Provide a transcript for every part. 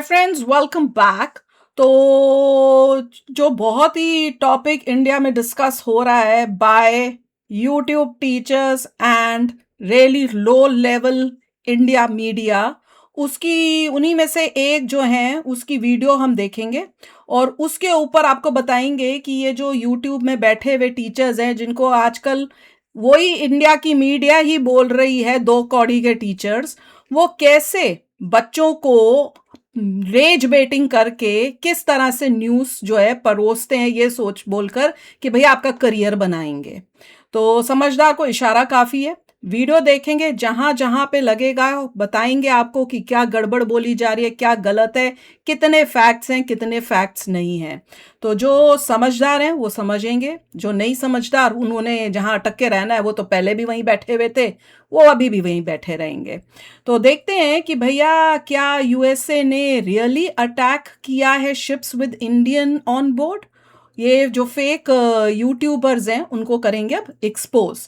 Hi friends, welcome back. तो जो बहुत ही टॉपिक इंडिया में डिस्कस हो रहा है by YouTube teachers and really low level India media, उसकी उन्हीं में से एक जो है उसकी वीडियो हम देखेंगे और उसके ऊपर आपको बताएंगे कि ये जो यूट्यूब में बैठे हुए टीचर्स हैं जिनको आजकल वही इंडिया की मीडिया ही बोल रही है दो कौड़ी के टीचर्स, वो कैसे बच्चों को रेज बेटिंग करके किस तरह से न्यूज़ जो है परोसते हैं ये सोच बोलकर कि भैया आपका करियर बनाएंगे। तो समझदार को इशारा काफ़ी है। वीडियो देखेंगे, जहां जहां पे लगेगा बताएंगे आपको कि क्या गड़बड़ बोली जा रही है, क्या गलत है, कितने फैक्ट्स हैं, कितने फैक्ट्स नहीं हैं। तो जो समझदार हैं वो समझेंगे, जो नहीं समझदार उन्होंने जहां अटक के रहना है वो तो पहले भी वहीं बैठे हुए थे, वो अभी भी वहीं बैठे रहेंगे। तो देखते हैं कि भैया क्या यूएसए ने रियली अटैक किया है ships with Indian on board. ये जो फेक यूट्यूबर्स हैं उनको करेंगे अब एक्सपोज।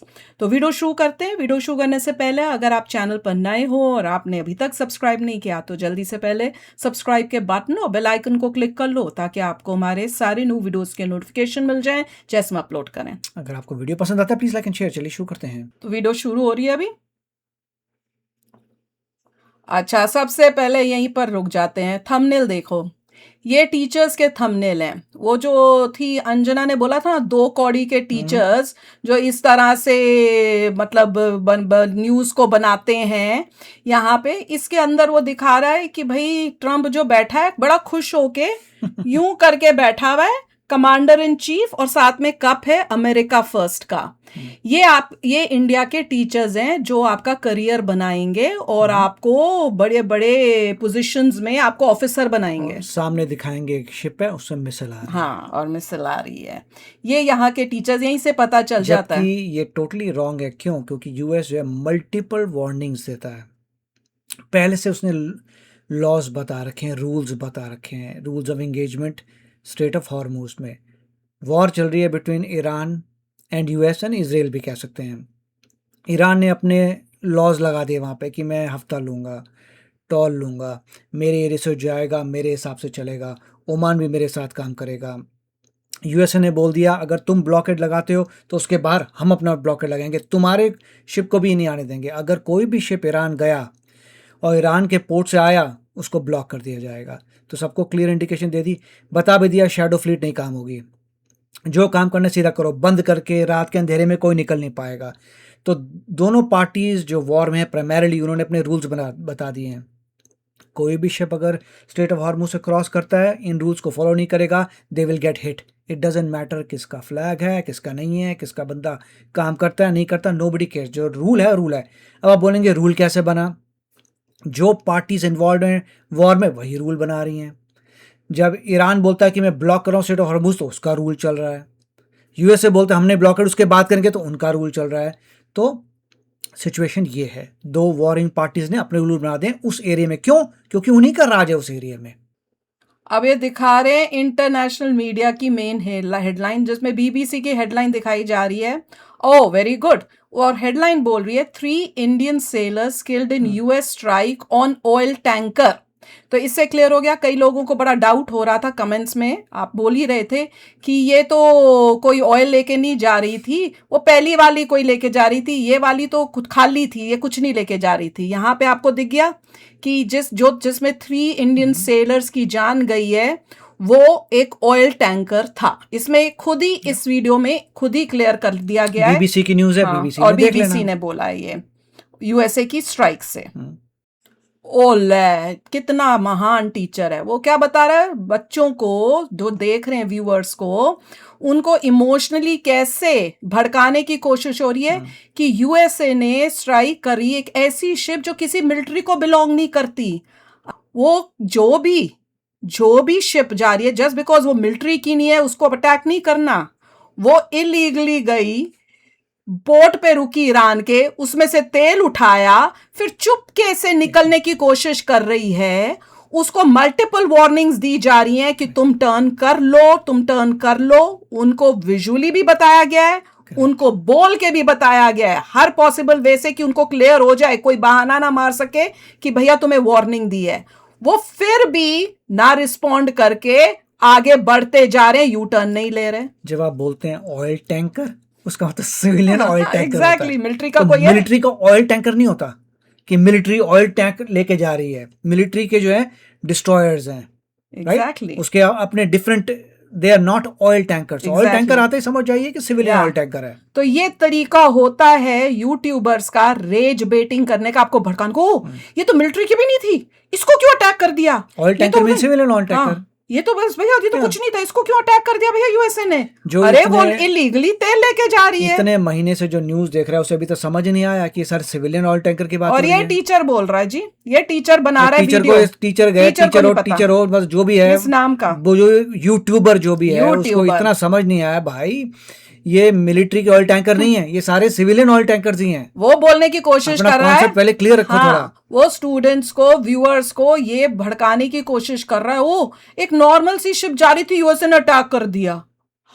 तो वीडियो शुरू करते हैं। वीडियो शुरू करने से पहले अगर आप चैनल पर नए हो और आपने अभी तक सब्सक्राइब नहीं किया तो जल्दी से पहले सब्सक्राइब के बटन और बेल आइकन को क्लिक कर लो ताकि आपको हमारे सारे न्यू वीडियोस के नोटिफिकेशन मिल जाएं जैसे हम अपलोड करें। अगर आपको वीडियो पसंद आता है प्लीज लाइक एंड शेयर। चलिए शुरू करते हैं। तो वीडियो शुरू हो रही है अभी। अच्छा, सबसे पहले यहीं पर रुक जाते हैं। थंबनेल देखो, ये टीचर्स के थंबनेल हैं। वो जो थी अंजना ने बोला था ना, दो कौड़ी के टीचर्स जो इस तरह से मतलब न्यूज़ को बनाते हैं। यहाँ पे इसके अंदर वो दिखा रहा है कि भाई ट्रम्प जो बैठा है बड़ा खुश होके यूं करके बैठा हुआ है, कमांडर इन चीफ, और साथ में कप है अमेरिका फर्स्ट का। ये इंडिया के टीचर्स हैं जो आपका करियर बनाएंगे और आपको बड़े बड़े पोजीशंस में आपको ऑफिसर बनाएंगे। सामने दिखाएंगे एक शिप है, उससे मिसाइल आ रही है। हाँ, और मिसाइल आ रही है। ये यहाँ के टीचर्स, यहीं से पता चल जाता है। ये टोटली रॉन्ग है। क्यों? क्योंकि यूएस जो है मल्टीपल वार्निंग्स देता है। पहले से उसने लॉज बता रखे हैं, रूल्स बता रखे हैं, rules of engagement. Straight of Hormuz में वॉर चल रही है between Iran and US and Israel भी कह सकते हैं। ईरान ने अपने लॉज लगा दिए वहाँ पे कि मैं हफ्ता लूँगा, टॉल लूँगा, मेरे एरिया से जाएगा, मेरे हिसाब से चलेगा, ओमान भी मेरे साथ काम करेगा। यूएसए ने बोल दिया अगर तुम ब्लॉकेड लगाते हो तो उसके बाहर हम अपना ब्लॉकेड लगाएंगे, तुम्हारे शिप को भी नहीं आने देंगे। अगर कोई भी शिप ईरान गया और ईरान के पोर्ट से आया उसको ब्लॉक कर दिया जाएगा। तो सबको क्लियर इंडिकेशन दे दी, बता भी दिया शैडो फ्लीट नहीं काम होगी, जो काम करना सीधा करो, बंद करके रात के अंधेरे में कोई निकल नहीं पाएगा। तो दोनों पार्टीज जो वॉर में है प्राइमरीली उन्होंने अपने रूल्स बता दिए हैं। कोई भी शिप अगर स्ट्रेट ऑफ हॉर्मुज से क्रॉस करता है, इन रूल्स को फॉलो नहीं करेगा, they will get hit. It doesn't matter किसका फ्लैग है, किसका नहीं है, किसका बंदा काम करता है नहीं करता, नोबडी केयर्स। जो रूल है रूल है। अब आप बोलेंगे रूल कैसे बना? जो पार्टीज इन्वॉल्व हैं वॉर में वही रूल बना रही हैं। जब ईरान बोलता है कि मैं ब्लॉक कर रहा हूँ स्ट्रेट ऑफ हॉर्मुज तो उसका रूल चल रहा है। यूएसए बोलते हैं हमने ब्लॉकेड, उसके बात करेंगे तो उनका रूल चल रहा है। तो सिचुएशन ये है, दो वॉरिंग पार्टीज ने अपने रूल बना दें उस एरिया में। क्यों? क्योंकि उन्हीं का राज है उस एरिया में। अब ये दिखा रहे हैं इंटरनेशनल मीडिया की मेन हेडलाइन, जिसमें बीबीसी की हेडलाइन दिखाई जा रही है। Oh very good. और हेडलाइन बोल रही है 3 Indian sellers killed in US strike on oil tanker. तो इससे क्लियर हो गया। कई लोगों को बड़ा डाउट हो रहा था कमेंट्स में, आप बोल ही रहे थे कि ये तो कोई ऑयल लेके नहीं जा रही थी, वो पहली वाली कोई लेके जा रही थी, ये वाली तो खुद खाली थी, ये कुछ नहीं लेके जा रही थी। यहाँ पे आपको दिख गया कि जिसमें 3 इंडियन सेलर्स की जान गई है वो एक ऑयल टैंकर था। इसमें खुद ही इस वीडियो में खुद ही क्लियर कर दिया गया है। बीबीसी की न्यूज़ है। हाँ, बीबीसी और में देख बीबीसी लेना। ने बोला है ये यूएसए की स्ट्राइक से। ओले, कितना महान टीचर है। वो क्या बता रहा है बच्चों को, जो देख रहे हैं व्यूअर्स को, उनको इमोशनली कैसे भड़काने की कोशिश हो रही है कि यूएसए ने स्ट्राइक करी एक ऐसी शिप जो किसी मिलिट्री को बिलोंग नहीं करती। वो जो भी शिप जा रही है, जस्ट बिकॉज वो मिलिट्री की नहीं है उसको अटैक नहीं करना। वो इलीगली गई, बोट पे रुकी ईरान के, उसमें से तेल उठाया, फिर चुपके से निकलने की कोशिश कर रही है। उसको मल्टीपल वार्निंग्स दी जा रही हैं कि तुम टर्न कर लो, तुम टर्न कर लो। उनको विजुअली भी बताया गया है, उनको बोल के भी बताया गया है, हर पॉसिबल वे से कि उनको क्लियर हो जाए, कोई बहाना ना मार सके कि भैया तुम्हें वार्निंग दी है। वो फिर भी ना रिस्पॉन्ड करके आगे बढ़ते जा रहे हैं, यू टर्न नहीं ले रहे। जब आप बोलते हैं ऑयल टैंकर, उसका मतलब सिविलियन ऑयल टैंकर एग्जैक्टली, होता है। मिलिट्री का तो कोई है मिलिट्री का ऑयल टैंकर नहीं होता कि मिलिट्री ऑयल टैंक लेके जा रही है। मिलिट्री के जो है डिस्ट्रॉयर्स हैं, एग्जैक्टली उसके अपने different, they are not oil tankers. Oil Exactly. Tanker आते ही समझ जाइए कि सिविलियन Yeah. ऑयल टैंकर है। तो ये तरीका होता है यूट्यूबर्स का रेज बेटिंग करने का, आपको भड़काने को। ये तो मिलिट्री की भी नहीं थी, इसको क्यों अटैक कर दिया? ऑयल ये टैंकर तो मीन सिविलियन ऑयल टैंकर। हाँ, ये तो बस भैया ये तो क्या? कुछ नहीं था, इसको क्यों अटैक कर दिया भैया यूएसए ने? जो अरे वो इतने- इलीगली तेल लेके जा रही है। इतने महीने से जो न्यूज देख रहा है उसे अभी तो समझ नहीं आया कि सर सिविलियन ऑयल टैंकर की बात और हो ये रही है। टीचर बोल रहा है जी, ये टीचर बना रहा है टीचर वीडियो। को टीचर गए, टीचर को नहीं पता। टीचर हो बस जो भी है इस नाम का वो जो यूट्यूबर जो भी है उसको यूट्यूबर। इतना समझ नहीं आया भाई, ये मिलिट्री के ऑयल टैंकर नहीं है, ये सारे सिविलियन ऑयल टैंकर्स ही हैं। वो बोलने की कोशिश अपना कर रहा है। concept पहले क्लियर रखो हाँ, थोड़ा। वो स्टूडेंट्स को, व्यूअर्स को ये भड़काने की कोशिश कर रहा है। वो एक नॉर्मल सी शिप जा रही थी, यूएसए ने अटैक कर दिया।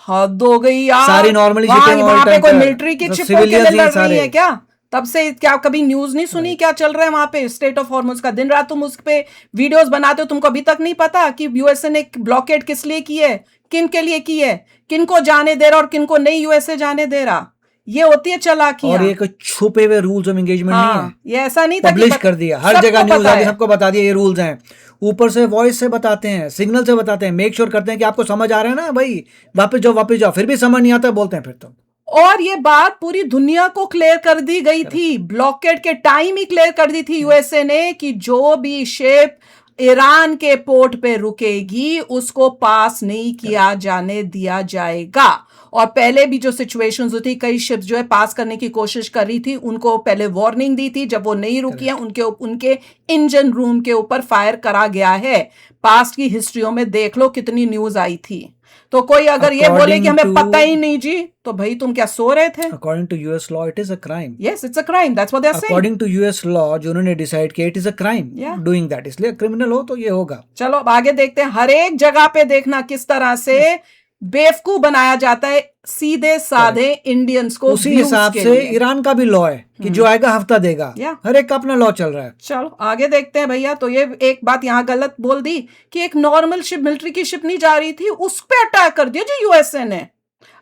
हद हो गई यार। सारी नॉर्मली वहां पे कोई मिलिट्री की तो शिप होके civilians ही लड़ रही सारे। है क्या? तब से क्या कभी न्यूज नहीं सुनी क्या चल रहा है वहां पे स्टेट ऑफ हॉर्मुज का? दिन रात तुम उस पे वीडियोस बनाते हो, तुमको अभी तक नहीं पता कि यूएसए ने ब्लॉकेड किस लिए की है, किन के लिए की है, किनको जाने दे रहा और किनको नहीं यूएसए जाने दे रहा। ये होती है चालाकियां। और ये कोई छुपे हुए रूल्स ऑफ एंगेजमेंट नहीं है, ये ऐसा नहीं था कि पब्लिश कर दिया, हर सबको जगह न्यूज पता आ गई, है। सबको बता दिया ये रूल्स हैं। ऊपर से वॉइस से बताते हैं, सिग्नल से बताते हैं, मेक श्योर करते हैं कि आपको समझ आ रहा है ना भाई, वापस जाओ, फिर भी समझ नहीं आता बोलते हैं फिर तो। और ये बात पूरी दुनिया को क्लियर कर दी गई थी, ब्लॉकेड के टाइम ही क्लियर कर दी थी यूएसए ने कि जो भी शिप ईरान के पोर्ट पे रुकेगी उसको पास नहीं किया जाने दिया जाएगा। और पहले भी जो सिचुएशंस होती, कई शिप्स जो है पास करने की कोशिश कर रही थी, उनको पहले वार्निंग दी थी, जब वो नहीं रुकी है उनके इंजन रूम के ऊपर फायर करा गया है। पास्ट की हिस्ट्रियों में देख लो कितनी न्यूज आई थी। तो कोई अगर ये बोले कि हमें पता ही नहीं जी, तो भाई तुम क्या सो रहे थे? According to US law it is a crime. Yes, it's a crime, that's what they are saying. According to US law जो उन्होंने डिसाइड किया it is a crime Yeah. Doing that, इसलिए क्रिमिनल हो तो ये होगा। चलो अब आगे देखते हैं। हर एक जगह पे देखना किस तरह से बेवकूफ बनाया जाता है सीधे साधे इंडियंस को उसी views हिसाब के से लिए। ईरान का भी लॉ है कि जो आएगा हफ्ता देगा, Yeah. हर एक का अपना लॉ चल रहा है। चलो आगे देखते हैं भैया। तो ये एक बात यहाँ गलत बोल दी कि एक नॉर्मल शिप, मिलिट्री की शिप नहीं जा रही थी, उस पे अटैक कर दिया जी यूएसए ने।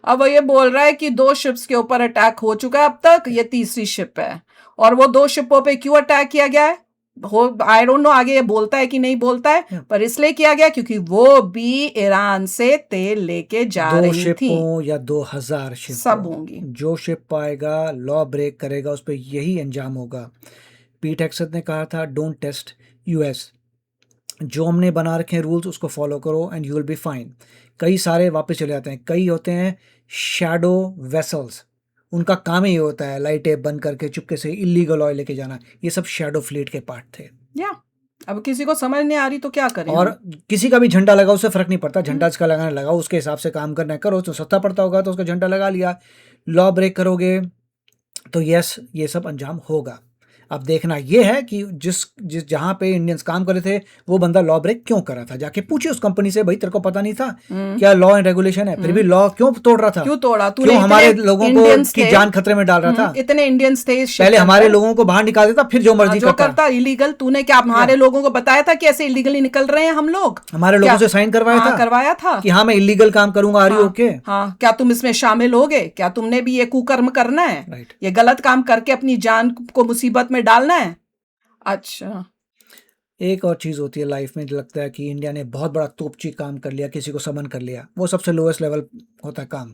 अब वो ये बोल रहा है कि 2 शिप्स के ऊपर अटैक हो चुका है अब तक, ये तीसरी शिप है। और वो 2 शिपों पे क्यों अटैक किया गया है आई डोंट नो, आगे ये बोलता है कि नहीं बोलता है, पर इसलिए किया गया क्योंकि वो भी ईरान से तेल लेके जा 2 रही शिप थी। हो या 2000 शिप सब हो, होंगी। जो शिप पाएगा लॉ ब्रेक करेगा उस पर यही अंजाम होगा। पीट हेक्सेथ ने कहा था डोंट टेस्ट यूएस, जो हमने बना रखे हैं रूल्स उसको फॉलो करो and you will be fine. कई सारे वापस चले जाते हैं, कई होते हैं शैडो वेसल्स, उनका काम ही होता है लाइटें बंद करके चुपके से इलीगल ऑयल लेके जाना, ये सब शैडो फ्लीट के पार्ट थे। या अब किसी को समझ नहीं आ रही तो क्या करें और हम? किसी का भी झंडा लगा उससे फर्क नहीं पड़ता, झंडा जिसका लगाना लगाओ, उसके हिसाब से काम करना है, करो। तो सत्ता पड़ता होगा तो उसका झंडा लगा लिया, लॉ ब्रेक करोगे तो यस ये सब अंजाम होगा। अब देखना ये है कि जिस जहां पे इंडियंस काम कर रहे थे वो बंदा लॉ ब्रेक क्यों कर रहा था, जाके पूछिए उस कंपनी से, भाई तेरे को पता नहीं था क्या लॉ एंड रेगुलेशन है, फिर भी लॉ क्यों तोड़ रहा था, क्यों तोड़ा तूने? क्यों हमारे इतने लोगों को Indians की थे, जान खतरे में डाल रहा था। इतने इंडियंस थे इस ship पहले के हमारे अंदर। लोगों को बाहर निकाल देता, फिर जो मर्जी जो करता, करता इलीगल, तूने क्या हमारे लोगों को बताया था कि ऐसे इलीगली निकल रहे हैं हम लोग? हमारे लोगों से साइन करवाया हाँ, था करवाया था कि हाँ मैं इलीगल काम करूंगा, आ रही हो ओके। हाँ, क्या तुम इसमें शामिल होगे? क्या तुमने भी ये कुकर्म करना है? राइट। ये गलत काम करके अपनी जान को मुसीबत में डालना है? अच्छा, एक और चीज़ होती है लाइफ में, जो लगता है कि इंडिया ने बहुत बड़ा तोपची काम कर लिया, किसी को समन कर लिया, वो सबसे लोएस्ट लेवल होता है काम।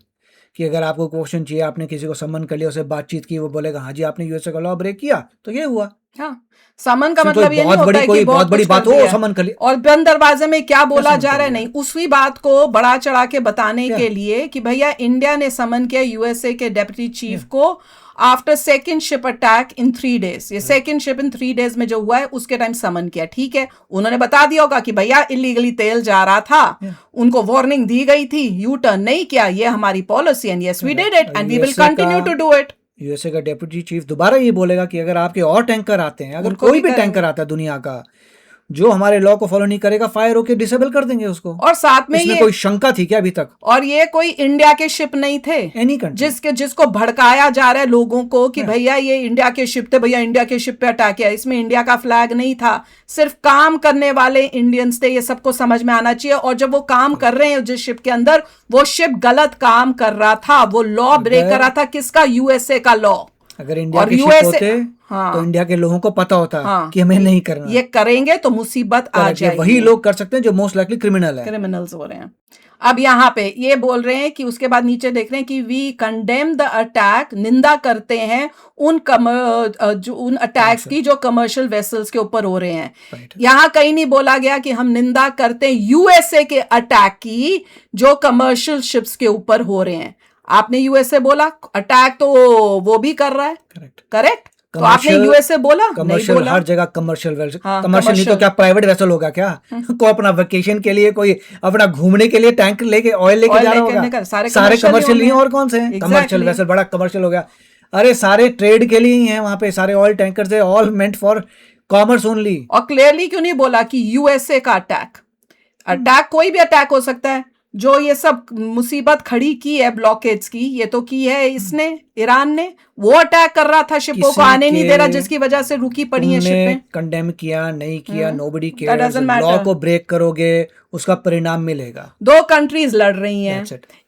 कि अगर आपको क्वेश्चन चाहिए, आपने किसी को समन कर लिया, उससे बातचीत की, वो बोलेगा हाँ जी आपने यूएसए का लॉ ब्रेक किया तो ये हुआ। हाँ, समन का फिर मतलब कोई ये नहीं बहुत होता बड़ी है कोई कि बहुत बड़ी कुछ बात कर हो दिया। समन कर लिया, और बंद दरवाजे में क्या बोला समन जा कर रहा है, लिया। नहीं उसी बात को बढ़ा चढ़ा के बताने क्या? के लिए कि भैया इंडिया ने समन किया यूएसए के डेप्यूटी चीफ को after second ship attack in 3 days। ये सेकेंड शिप इन 3 days में जो हुआ है उसके टाइम समन किया, ठीक है। उन्होंने बता दिया होगा कि भैया इलीगली तेल जा रहा था, उनको वार्निंग दी गई थी, यू टर्न नहीं किया, ये हमारी policy and yes we did it and we will USA continue का- टू डू इट। यूएसए का डेप्यूटी चीफ दोबारा ये बोलेगा कि अगर आपके और टैंकर आते हैं, अगर उनको कोई भी भी करेंगे। टैंकर आता है दुनिया का, जो हमारे लॉ को फॉलो नहीं करेगा फायर होके डिसेबल कर देंगे उसको। और साथ में इसमें ये कोई शंका थी क्या अभी तक? और ये कोई इंडिया के शिप नहीं थे, एनी कंट्री जिसको भड़काया जा रहा है लोगों को कि भैया ये इंडिया के शिप थे, भैया इंडिया के शिप पे अटैक किया। इसमें इंडिया का फ्लैग नहीं था, सिर्फ काम करने वाले इंडियंस थे। ये सबको समझ में आना चाहिए। और जब वो काम कर रहे हैं जिस शिप के अंदर, वो शिप गलत काम कर रहा था, वो लॉ ब्रेक कर रहा था। किसका? यूएसए का लॉ। अगर इंडिया और के शिप होते तो इंडिया के लोगों को पता होता कि हमें नहीं करना। ये करेंगे तो मुसीबत आ जाएगी। वही लोग कर सकते हैं जो मोस्ट लाइकली क्रिमिनल्स हो रहे हैं। अब यहाँ पे ये बोल रहे हैं कि उसके बाद नीचे देख रहे हैं कि वी कंडेम द अटैक, निंदा करते हैं उन अटैक्स की जो कमर्शियल वेसल्स के ऊपर हो रहे हैं। यहाँ कहीं नहीं बोला गया कि हम निंदा करते हैं यूएसए के अटैक की जो कमर्शियल शिप्स के ऊपर हो रहे हैं। आपने यूएसए बोला, अटैक तो वो भी कर रहा है। करेक्ट। तो आपने यूएसए बोला? कमर्शियल, हर जगह कमर्शियल वेसल। कमर्शियल नहीं तो क्या प्राइवेट वेसल होगा क्या? को अपना वेकेशन के लिए, कोई अपना घूमने के लिए टैंक लेके ऑयल लेके जा रहा होगा। सारे कमर्शियल नहीं, और कौन से हैं कमर्शियल वेसल? बड़ा कमर्शियल हो गया। अरे सारे ट्रेड के लिए ही हैं वहां पे, सारे ऑयल टैंकर्स है, all meant for commerce only. और क्लियरली क्यों नहीं बोला कि यूएसए का अटैक कोई भी अटैक हो सकता है। जो ये सब मुसीबत खड़ी की है ब्लॉकेड्स की, ये तो की है इसने, ईरान ने। वो अटैक कर रहा था, शिपों को आने नहीं दे रहा, जिसकी वजह से रुकी पड़ी है शिपें। कंडेम किया नहीं किया, नोबडी केयर्स। लॉ को ब्रेक करोगे उसका परिणाम मिलेगा। दो कंट्रीज लड़ रही हैं,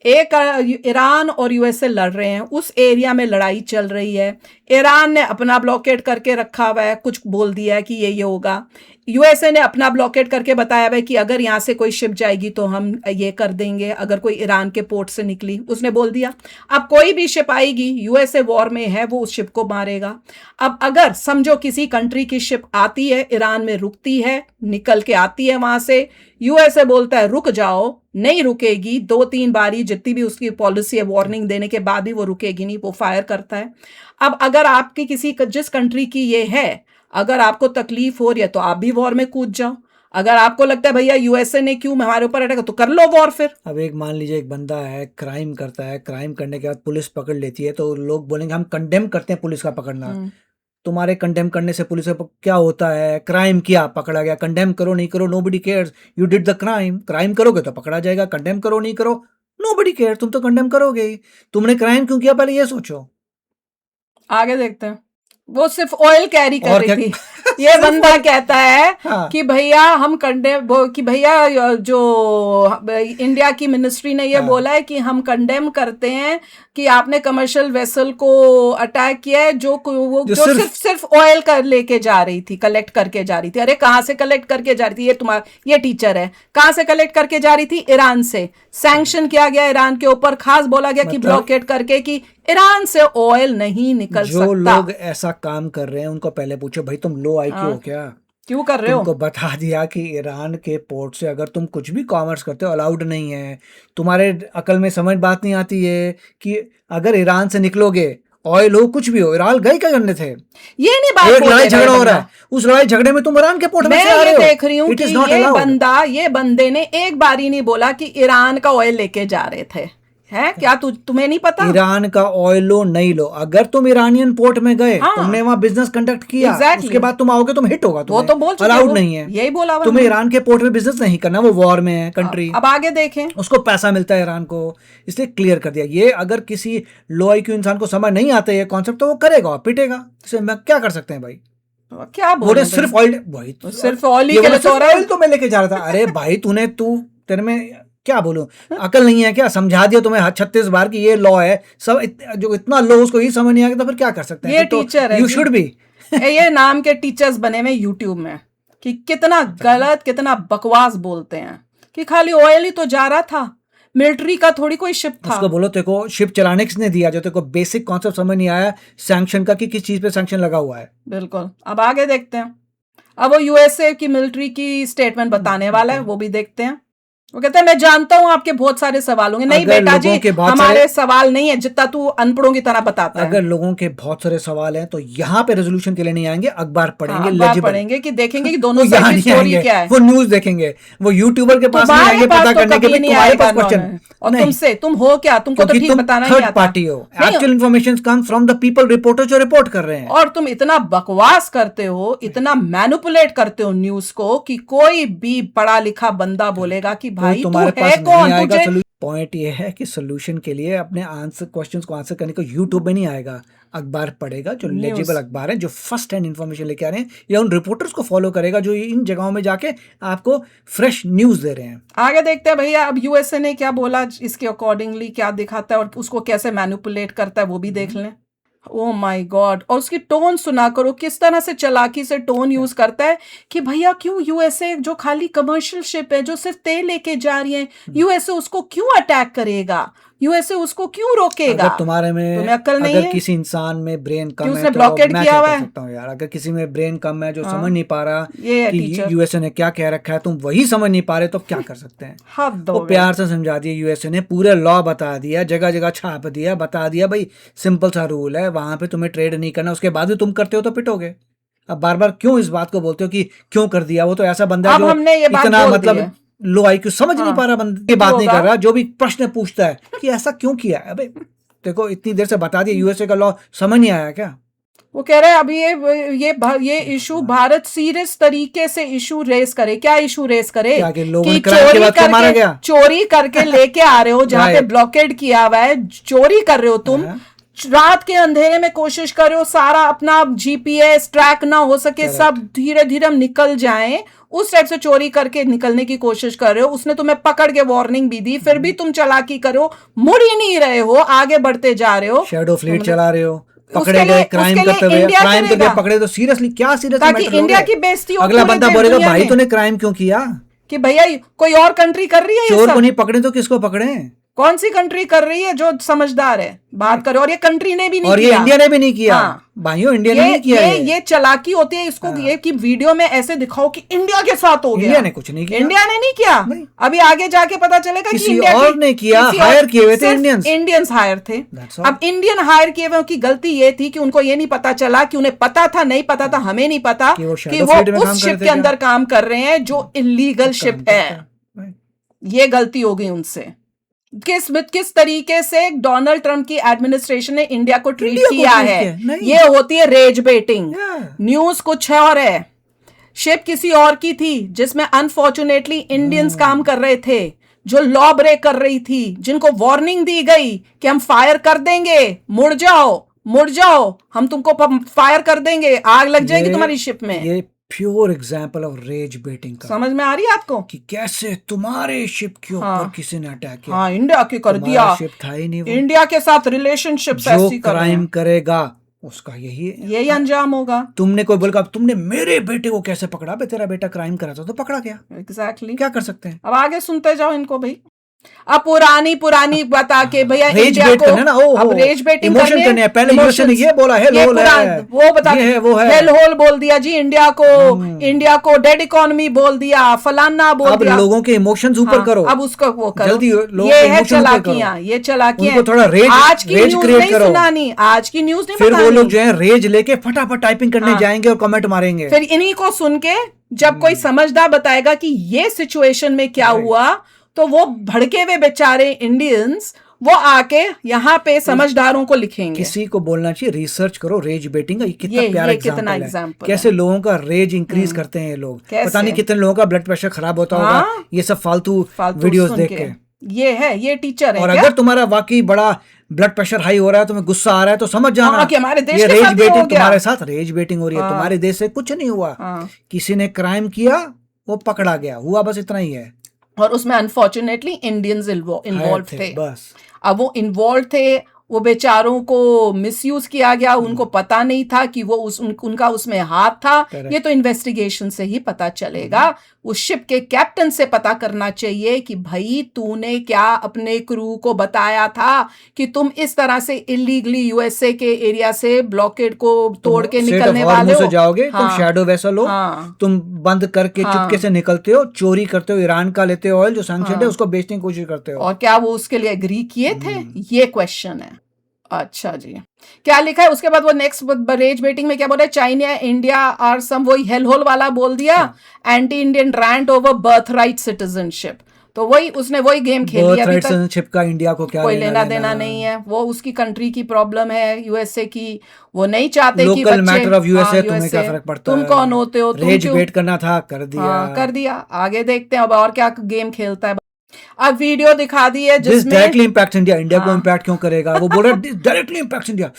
एक ईरान और यूएसए लड़ रहे हैं। उस एरिया में लड़ाई चल रही है। ईरान ने अपना ब्लॉकेड करके रखा हुआ है, कुछ बोल दिया है कि ये होगा। यूएसए ने अपना ब्लॉकेड करके बताया हुआ है कि अगर यहाँ से कोई शिप जाएगी तो हम ये कर देंगे, अगर कोई ईरान के पोर्ट से निकली, उसने बोल दिया। अब कोई भी शिप आएगी, यूएसए वॉर में है, वो उस शिप को मारेगा। अब अगर समझो किसी कंट्री की शिप आती है, ईरान में रुकती है, निकल के आती है वहां से, यूएसए बोलता है रुक जाओ, नहीं रुकेगी। 2-3 बारी जितनी भी उसकी पॉलिसी है, वार्निंग देने के बाद भी वो रुकेगी नहीं, वो फायर करता है। अब अगर आपकी जिस कंट्री की ये है, अगर आपको तकलीफ हो रही है तो आप भी वॉर में कूद जाओ। अगर आपको लगता है भैया यूएसए ने क्यों हमारे ऊपर अटैक, तो कर लो वॉर फिर। अब एक मान लीजिए एक बंदा है, क्राइम करता है, क्राइम करने के बाद पुलिस पकड़ लेती है, तो लोग बोलेंगे हम कंडेम करते हैं पुलिस का पकड़ना। तुम्हारे कंडेम करने से पुलिस का क्या होता है? क्राइम किया, पकड़ा गया। कंडेम करो नहीं करो, nobody cares, you did the crime. Crime करोगे तो पकड़ा जाएगा, कंडेम करो नहीं करो, नोबडी केयर्स, तुम तो कंडेम करोगे ही। तुमने क्राइम क्यों किया, पहले ये सोचो। आगे देखते हैं। वो सिर्फ ऑयल कैरी कर रही थी। ये बंदा कहता है कि भैया हम कि भैया जो इंडिया की मिनिस्ट्री ने ये बोला है कि हम कंडेम करते हैं कि आपने कमर्शियल वेसल को अटैक किया है, जो सिर्फ ऑयल कर लेके जा रही थी, कलेक्ट करके जा रही थी। अरे कहाँ से कलेक्ट करके जा रही थी? ये टीचर है, कहाँ से कलेक्ट करके जा रही थी? ईरान से। सैंक्शन किया गया ईरान के ऊपर, खास बोला गया कि ब्लॉकेट करके कि ईरान से ऑयल नहीं निकल सकता। जो लोग ऐसा काम कर रहे हैं उनको पहले पूछो, भाई तुम लो IQ हो क्या? क्यों कर रहे हो? तुमको बता दिया कि ईरान के पोर्ट से अगर तुम कुछ भी कॉमर्स करते हो अलाउड नहीं है। तुम्हारे अकल में समझ बात नहीं आती है कि अगर ईरान से निकलोगे, ऑयल हो कुछ भी हो, ईरान गए क्या करने थे? ये नहीं बात। एक लड़ाई झगड़ा हो रहा है, उस लड़ाई झगड़े में तुम ईरान के पोर्ट में मैं ये देख रही हूँ कि ये बंदे ने एक बार ही नहीं बोला कि ईरान का ऑयल लेके जा रहे थे। है क्या? तुम्हें नहीं पता? ईरान का ऑयल लो नहीं लो, अगर तुम ईरानियन पोर्ट में गए, तुमने वहां बिजनेस कंडक्ट किया, उसके बाद तुम आओगे, तुम हिट होगा। वो तो बोल चुके, अलाउड नहीं है, यही बोला तुम्हें ईरान के पोर्ट में बिजनेस नहीं करना, वो वॉर में है कंट्री। अब आगे देखें, उसको पैसा मिलता है ईरान को, इसलिए क्लियर कर दिया। ये अगर किसी लो IQ इंसान को समझ नहीं आता ये कॉन्सेप्ट, तो वो करेगा, पिटेगा। इसमें क्या कर सकते हैं भाई? क्या बोले? सिर्फ ऑयल, भाई सिर्फ ऑयल तो मैं लेके जा रहा था। अरे भाई तेरे में क्या बोलूं, अकल नहीं है क्या? समझा दिया तुम्हें 36 बार कि ये लॉ है, सब जो इतना लो उसको ही समझ नहीं आएगा, तो फिर क्या कर सकते हैं? ये टीचर है, यू शुड बी। ये नाम के टीचर्स बने हुए यूट्यूब में कि कितना गलत, कितना बकवास बोलते हैं कि खाली ऑयल ही तो जा रहा था, मिलिट्री का थोड़ी कोई शिप था। उसको बोलो तेरे को शिप चलाने किसने दिया, जो तेरे को बेसिक कॉन्सेप्ट समझ नहीं आया सैंक्शन का, कि किस चीज पे सैंक्शन लगा हुआ है। बिल्कुल। अब आगे देखते हैं। अब वो यूएसए की मिलिट्री की स्टेटमेंट बताने वाला है, वो भी देखते हैं। वो कहते हैं मैं जानता हूं आपके बहुत सारे सवाल होंगे। नहीं बेटा जी, हमारे सवाल नहीं है, जितना तू अनपढ़ों की तरह बताता है। अगर लोगों के बहुत सारे सवाल हैं तो यहाँ पे रेजोल्यूशन के लिए नहीं आएंगे, अखबार पढ़ेंगे, अखबार पढ़ेंगे कि देखेंगे कि दोनों साइड की स्टोरी क्या है। वो न्यूज देखेंगे, वो यूट्यूबर के पास नहीं आएंगे पता करने के लिए तुम्हारे पास क्वेश्चन। और नहीं, तुमसे तुम हो क्या, तुमको तो क्योंकि ठीक तुम बताना ही थर्ड आता पार्टी हो। नहीं, actual information come from the people reporter जो रिपोर्ट कर रहे हैं। और तुम इतना बकवास करते हो, इतना मैनिपुलेट करते हो न्यूज को कि कोई भी पढ़ा लिखा बंदा बोलेगा कि कोई भाई तू तुम्हारे है पास नहीं कौन आएगा तुझे। सोल्यूशन। पॉइंट ये है कि सोल्यूशन के लिए अपने आंसर क्वेश्चंस को आंसर करने को यूट्यूब में नहीं आएगा, अखबार पढ़ेगा, जो न्यूज लेजिबल अखबार है, जो फर्स्ट हैंड इन्फॉर्मेशन लेके आ रहे हैं, या उन रिपोर्टर्स को फॉलो करेगा जो इन जगहों में जाके आपको फ्रेश न्यूज दे रहे हैं। आगे देखते हैं भैया, अब यूएसए ने क्या बोला, इसके अकॉर्डिंगली क्या दिखाता है और उसको कैसे मैनिपुलेट करता है वो भी देख लें। ओ माय गॉड, और उसकी टोन सुना करो, किस तरह से चालाकी से टोन यूज करता है कि भैया क्यों यूएसए जो खाली कमर्शियल शिप है जो सिर्फ तेल लेके जा रही है, यूएसए उसको क्यों अटैक करेगा, यूएसए उसको क्यों रोकेगा। अगर तुम्हारे में तुम्हें अक्ल नहीं अगर है किसी इंसान में ब्रेन कि कम है उसने तो ब्लॉकेड मैं किया क्या हुआ कर है। सकता हूँ यार। अगर किसी में ब्रेन कम है जो हाँ, समझ नहीं पा रहा ये है कि टीचर, यूएसए ने क्या कह रखा है, तुम वही समझ नहीं पा रहे तो क्या कर सकते हैं। हद वो हो गई। प्यार से समझा दिया यूएसए ने, पूरे लॉ बता दिया, जगह जगह छाप दिया, बता दिया भाई सिंपल सा रूल है, वहां पे तुम्हें ट्रेड नहीं करना, उसके बाद भी तुम करते हो तो पिटोगे। अब बार बार क्यों इस बात को बोलते हो कि क्यों कर दिया। वो तो ऐसा बंदा है अब जो हमने ये बात इतना बोल दी मतलब है। लो आईक्यू समझ नहीं हाँ, पा रहा, बंदे की बात नहीं होगा। कर रहा, जो भी प्रश्न पूछता है कि ऐसा क्यों किया है। अबे देखो इतनी देर से बता दिया, यूएसए का लॉ समझ नहीं आया क्या। वो कह रहे हैं अभी ये इशू भारत सीरियस तरीके से इशू रेस करे। क्या इशू रेस करे क्या कि लोगों कि ने क्राइम के बाद क्या मारा गया। चोरी करके लेके आ रहे हो जहां पे Right. ब्लॉकेड किया हुआ है, चोरी कर रहे हो तुम, हाँ। रात के अंधेरे में कोशिश कर रहे हो सारा अपना जीपीएस ट्रैक ना हो सके, Correct. सब धीरे धीरे हम निकल जाएं, उस टाइप से चोरी करके निकलने की कोशिश कर रहे हो। उसने तुम्हें पकड़ के वार्निंग भी दी, फिर भी तुम चालाकी करो, मुड़ ही नहीं रहे हो, आगे बढ़ते जा रहे हो। शैडो फ्लीट तुम- चला रहे हो, उसके पकड़े लिए- गए क्राइम उसके लिए करते हुए, इंडिया क्राइम करके करेगा। पकड़े तो सीरियसली क्या सीरियस ताकि इंडिया की बेइज्जती हो अगला पूरे बंदा देश बोलेगा दुनिया भाई में। तूने क्राइम क्यों किया। कि भैया कोई और कंट्री कर रही है ये चोर को सब? नहीं पकड़े तो किसको पकड़े। कौन सी कंट्री कर रही है जो समझदार है बात करे, और ये कंट्री ने भी नहीं और ये किया। इंडिया ने भी नहीं किया। हाँ। भाइयों इंडिया ने नहीं किया ये चालाकी होती है इसको, ये कि वीडियो में ऐसे दिखाओ कि इंडिया के साथ हो गया। इंडिया ने कुछ नहीं किया। इंडिया ने नहीं किया। नहीं। अभी आगे जाके पता चलेगा कि किसी इंडिया और ने किया, हायर किए हुए थे इंडियंस। इंडियंस हायर थे। That's all. अब इंडियन हायर किए हुए की गलती ये थी कि उनको ये नहीं पता चला, कि उन्हें पता था, नहीं पता था, हमें नहीं पता कि वो कि shadow वो fleet में काम उस कर रहे शिप थे के क्या? अंदर काम कर रहे हैं जो इलीगल शिप है। Right. ये गलती हो गई उनसे। किस तरीके से डोनाल्ड ट्रंप की एडमिनिस्ट्रेशन ने इंडिया को ट्रीट इंडिया को किया treat है, किया, नहीं। ये होती है रेज बेटिंग। Yeah. न्यूज कुछ है और है, शिप किसी और की थी जिसमें अनफॉर्चुनेटली इंडियंस काम कर रहे थे, जो लॉ ब्रेक कर रही थी, जिनको वार्निंग दी गई कि हम फायर कर देंगे, मुड़ जाओ, हम तुमको फायर कर देंगे, आग लग जाएगी तुम्हारी शिप में। ये pure example of rage baiting का, समझ में आ रही है आपको कि कैसे तुम्हारे शिप के ऊपर हाँ। किसी ने अटैक किया। हाँ, इंडिया के कर तुम्हारा दिया, शिप था ही नहीं वो। इंडिया के साथ रिलेशनशिप जो ऐसी कर रहे क्राइम हैं, करेगा उसका यही अंजाम होगा। तुमने कोई बोला तुमने मेरे बेटे को कैसे पकड़ा, बे तेरा बेटा क्राइम करा था तो पकड़ा गया। एग्जैक्टली। क्या कर सकते हैं। अब आगे सुनते जाओ इनको भाई। अब पुरानी बता के भैया रेज इंडिया बेट को करना ना, अब रेज बेटिंग इमोशन करने हैं। पहले यूएसए ने ये बोला है, ये लोल है, वो बता ये है, वो है। हेल होल बोल दिया जी इंडिया को डेड इकोनॉमी बोल दिया, फलाना बोल अब दिया। लोगों के इमोशंस ऊपर हाँ, करो, अब उसको वो करो, जल्दी लोगों ये के है इमोशन ऊपर चालाकियां, करो। ये चालाकियां। उनको थोड़ा रेज आज की न्यूज क्रिएट नहीं करो। सुनानी, आज की न्यूज नहीं फिर वो बतानी। लोग जो है रेज लेके फटाफट टाइपिंग करने हाँ। जाएंगे और कमेंट मारेंगे। फिर इन्हीं को सुन के जब कोई समझदार बताएगा कि ये सिचुएशन में क्या हुआ, तो वो भड़के हुए बेचारे इंडियंस वो आके यहाँ पे समझदारों को लिखेंगे। किसी को बोलना चाहिए रिसर्च करो रेज बेटिंग का, ये कितना प्यारा ये कितना एग्जाम्पल है। कैसे लोगों का रेज इंक्रीज करते हैं ये लोग, पता नहीं कितने लोगों का ब्लड प्रेशर खराब होता होगा ये सब फालतू वीडियोस देख के। ये टीचर है। और अगर तुम्हारा वाकई बड़ा ब्लड प्रेशर हाई हो रहा है, तुम्हें गुस्सा आ रहा है, तो समझ जाना कि हमारे देश ये के रेज साथ ही बेटिंग हो गया। तुम्हारे साथ रेज बेटिंग हो रही है। तुम्हारे देश से कुछ नहीं हुआ, किसी ने क्राइम किया, वो पकड़ा गया, हुआ बस इतना ही है। और उसमें अनफॉर्चुनेटली इंडियंस इन्वॉल्व थे। बस अब वो इन्वॉल्व थे, वो बेचारों को मिसयूज किया गया, उनको पता नहीं था कि वो उनका उसमें हाथ था। ये तो इन्वेस्टिगेशन से ही पता चलेगा। उस शिप के कैप्टन से पता करना चाहिए कि भाई तूने क्या अपने क्रू को बताया था कि तुम इस तरह से इलीगली यूएसए के एरिया से ब्लॉकेड को तोड़ के निकलने वाले हो, जाओगे। तुम शैडो वेसल हो, तुम बंद करके चुपके से निकलते हो, चोरी करते हो, ईरान का लेते हो ऑयल जो सैंक्शन है उसको बेचने की कोशिश करते हो। और क्या वो उसके लिए एग्री किए थे, ये क्वेश्चन है। अच्छा जी, क्या लिखा है उसके बाद वो नेक्स्ट रेज बेटिंग में क्या बोल रहे हैं, चाइना इंडिया और सम वही हेल होल वाला बोल दिया, anti Indian rant over birthright citizenship. तो वही उसने वही गेम खेली अभी बर्थराइट तक, सिटीजनशिप का इंडिया को क्या कोई लेना लेना देना, देना नहीं है। वो उसकी कंट्री की प्रॉब्लम है, यूएसए की। वो नहीं चाहते कि लोकल बच्चे, मैटर ऑफ हाँ यूएसए, तुम्हें क्या यूएसए, फर्क पड़ता तुम है, कौन होते हो, तुम रेज क्यों, बेट करना था कर दिया। हाँ कर दिया। आगे देखते हैं अब और क्या गेम खेलता है। अब वीडियो दिखा दी है दिस जिसमें, डायरेक्टली इम्पैक्ट इंडिया, इंडिया को हाँ इम्पैक्ट क्यों करेगा, वो बोल रहा है डायरेक्टली इम्पैक्ट इंडिया,